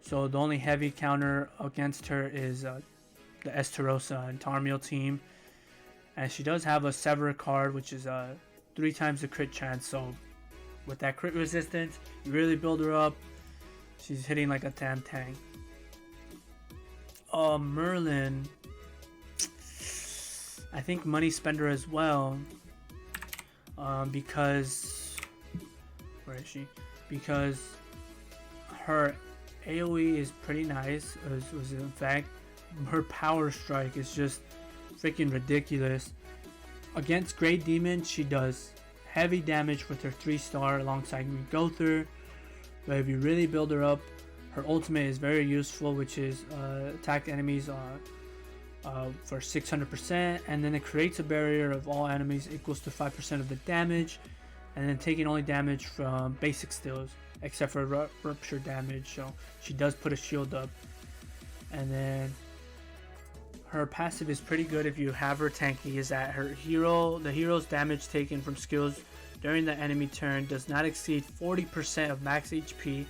So the only heavy counter against her is the Esterosa and Tarmiel team, and she does have a Sever card, which is 3 times the crit chance. So with that crit resistance, you really build her up. She's hitting like a tank. Merlin, I think money spender as well, because where is she? Because her AoE is pretty nice. Was in fact, her power strike is just freaking ridiculous. Against Great Demon, she does heavy damage with her 3-star alongside Gother. But if you really build her up, her ultimate is very useful, which is attack enemies for 600%, and then it creates a barrier of all enemies equals to 5% of the damage, and then taking only damage from basic skills except for rupture damage. So she does put a shield up, and then her passive is pretty good if you have her tanky. Is that the hero's damage taken from skills during the enemy turn does not exceed 40% of max HP,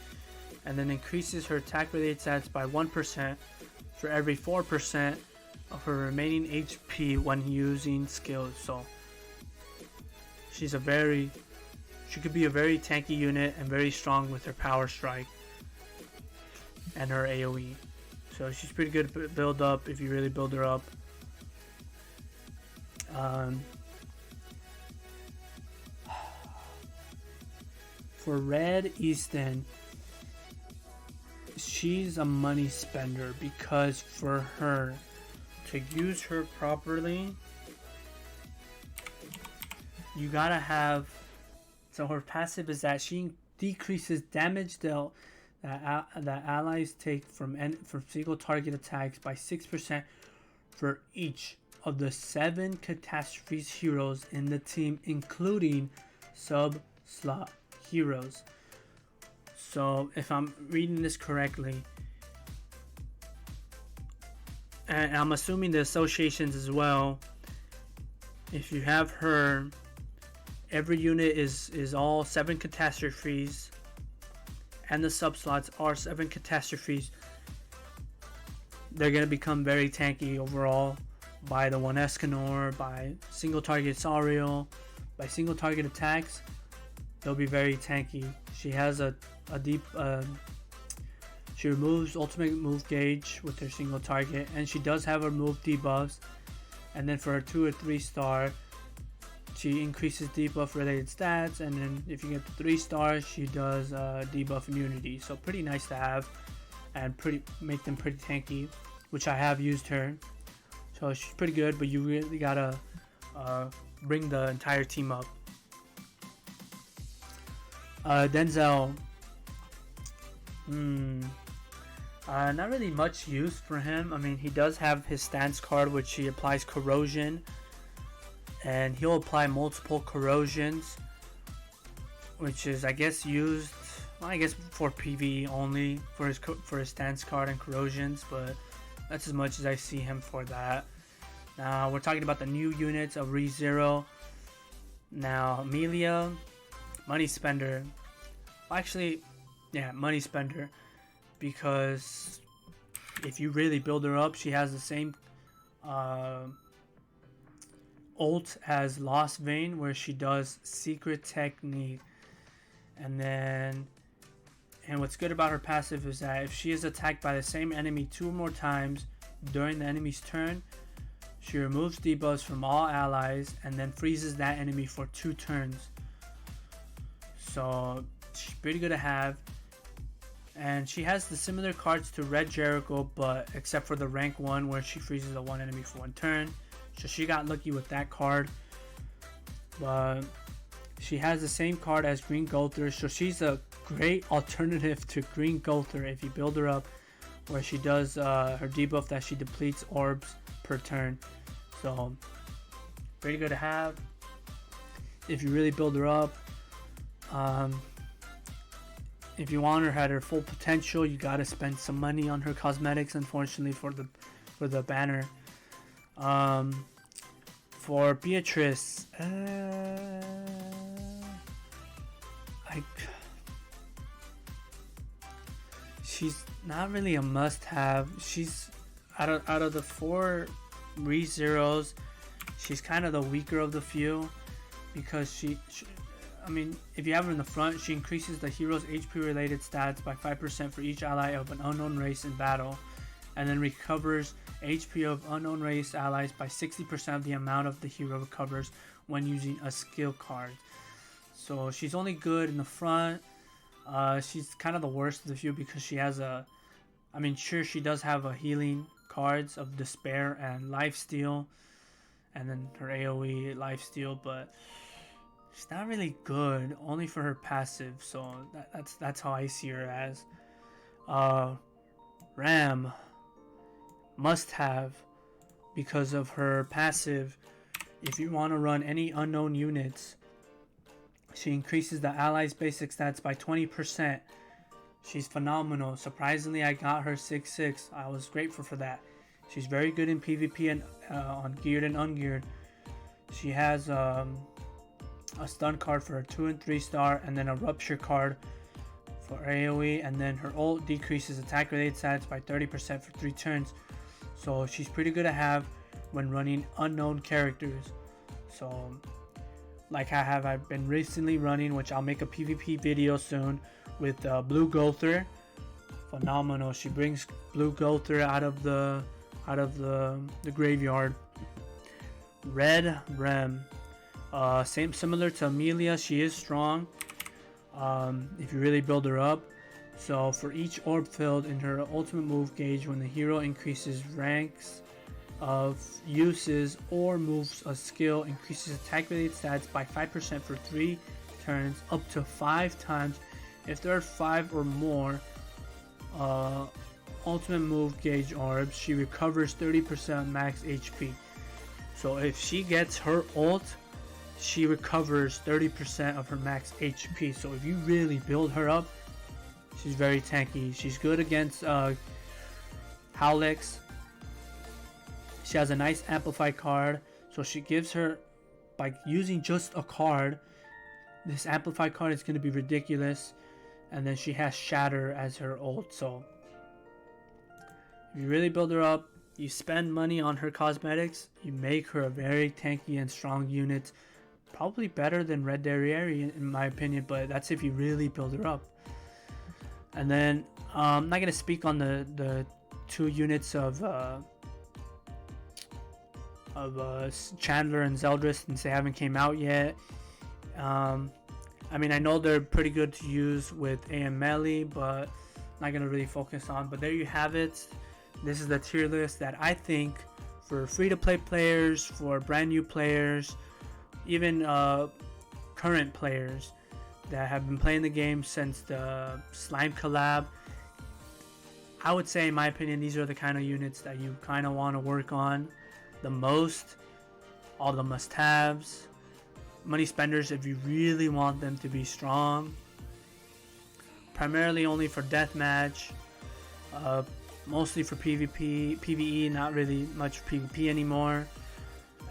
and then increases her attack related stats by 1% for every 4% of her remaining HP when using skills. So she could be a very tanky unit and very strong with her power strike and her AoE. So she's pretty good to build up if you really build her up. For Red Easton, she's a money spender, because for her to use her properly, you gotta have, so her passive is that she decreases damage dealt that allies take from single target attacks by 6% for each of the 7 catastrophes heroes in the team, including sub-slot heroes. So if I'm reading this correctly, and I'm assuming the associations as well, if you have her, every unit is all 7 catastrophes, and the subslots are 7 catastrophes. They're going to become very tanky overall by the 1 Escanor, by single target Sariel, by single target attacks. They'll be very tanky. She has a deep, she removes ultimate move gauge with her single target, and she does have her move debuffs. And then for her 2 or 3 star, she increases debuff related stats, and then if you get the 3 stars, she does debuff immunity. So pretty nice to have, and make them pretty tanky, which I have used her. So she's pretty good, but you really gotta bring the entire team up. Denzel, not really much use for him. I mean, he does have his stance card, which he applies corrosion, and he'll apply multiple corrosions, which is, I guess, used well, I guess for PvE only for his stance card and corrosions, but that's as much as I see him for that. Now we're talking about the new units of ReZero. Now Amelia, money spender. Well, actually, yeah, money spender, because if you really build her up, she has the same ult as Lost Vein, where she does secret technique. And what's good about her passive is that if she is attacked by the same enemy 2 or more times during the enemy's turn, she removes debuffs from all allies and then freezes that enemy for 2 turns. So she's pretty good to have. And she has the similar cards to Red Jericho, but except for the rank 1 where she freezes a 1 enemy for 1 turn. So she got lucky with that card. But she has the same card as Green Gulther, so she's a great alternative to Green Gulther if you build her up, where she does her debuff that she depletes orbs per turn. So pretty good to have if you really build her up. If you want her at her full potential, you gotta spend some money on her cosmetics, unfortunately, for the banner. For Beatrice, she's not really a must-have. She's out of the 4 ReZeros, she's kind of the weaker of the few, because I mean, if you have her in the front, she increases the hero's HP related stats by 5% for each ally of an unknown race in battle, and then recovers HP of unknown race allies by 60% of the amount of the hero recovers when using a skill card. So she's only good in the front. She's kind of the worst of the few because she has I mean, sure, she does have a healing cards of Despair and Lifesteal, and then her AoE Lifesteal, but she's not really good, only for her passive. So that's how I see her as. Ram, must have, because of her passive. If you want to run any unknown units, she increases the allies' basic stats by 20%. She's phenomenal. Surprisingly, I got her 6/6. I was grateful for that. She's very good in PvP and on geared and ungeared. She has a stun card for her 2 and 3 star, and then a rupture card for AoE, and then her ult decreases attack related stats by 30% for 3 turns. So she's pretty good to have when running unknown characters. So like I've been recently running, which I'll make a PvP video soon, with Blue Gulther. Phenomenal. She brings Blue Gulther out of the graveyard. Red Rem, similar to Amelia, she is strong if you really build her up. So for each orb filled in her ultimate move gauge, when the hero increases ranks of uses or moves a skill, increases attack related stats by 5% for 3 turns, up to 5 times if there are 5 or more ultimate move gauge orbs. She recovers 30% max HP. So if she gets her ult, she recovers 30% of her max HP. So if you really build her up, she's very tanky. She's good against Howlix. She has a nice amplify card, so she gives her, by using just a card, this amplify card is going to be ridiculous. And then she has Shatter as her ult. So if you really build her up, you spend money on her cosmetics, you make her a very tanky and strong unit. Probably better than Red Derriere in my opinion, but that's if you really build her up. And then I'm not going to speak on the 2 units of Chandler and Zeldris, since they haven't came out yet. I mean, I know they're pretty good to use with AM melee, but not going to really focus on. But there you have it. This is the tier list that I think for free-to-play players, for brand new players, even current players that have been playing the game since the Slime collab. I would say, in my opinion, these are the kind of units that you kind of want to work on the most. All the must-haves. Money spenders if you really want them to be strong. primarily only for deathmatch, mostly for PvP, PvE, not really much PvP anymore.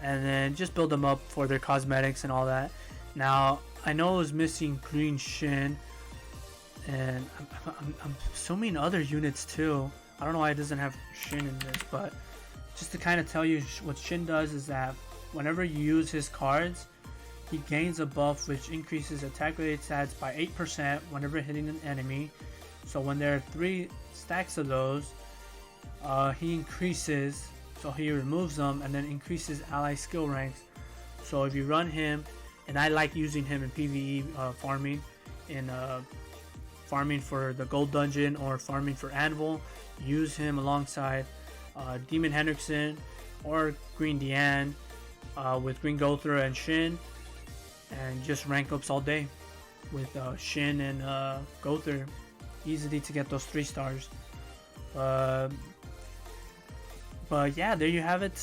And then just build them up for their cosmetics and all that. Now, I know it was missing green Shin, and I'm assuming other units too. I don't know why it doesn't have Shin in this, but just to kind of tell you what Shin does is that whenever you use his cards, he gains a buff which increases attack related stats by 8% whenever hitting an enemy. So when there are 3 stacks of those, he increases, so he removes them and then increases ally skill ranks. So if you run him, and I like using him in PvE farming, in farming for the gold dungeon or farming for anvil, use him alongside Demon Hendrickson or Green Diane with Green Gothra and Shin, and just rank ups all day with Shin and Gothra, easily to get those 3 stars. But yeah, there you have it,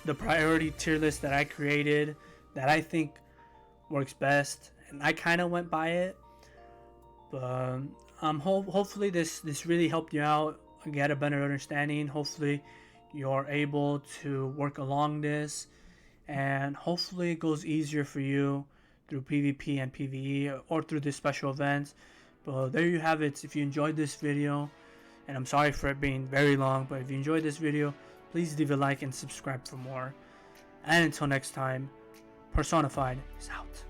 the priority tier list that I created, that I think works best, and I kind of went by it. But hopefully this really helped you out, get a better understanding. Hopefully you're able to work along this, and hopefully it goes easier for you through PvP and PvE or through the special events. But there you have it. If you enjoyed this video, and I'm sorry for it being very long, but if you enjoyed this video, please leave a like and subscribe for more. And until next time, Personified is out.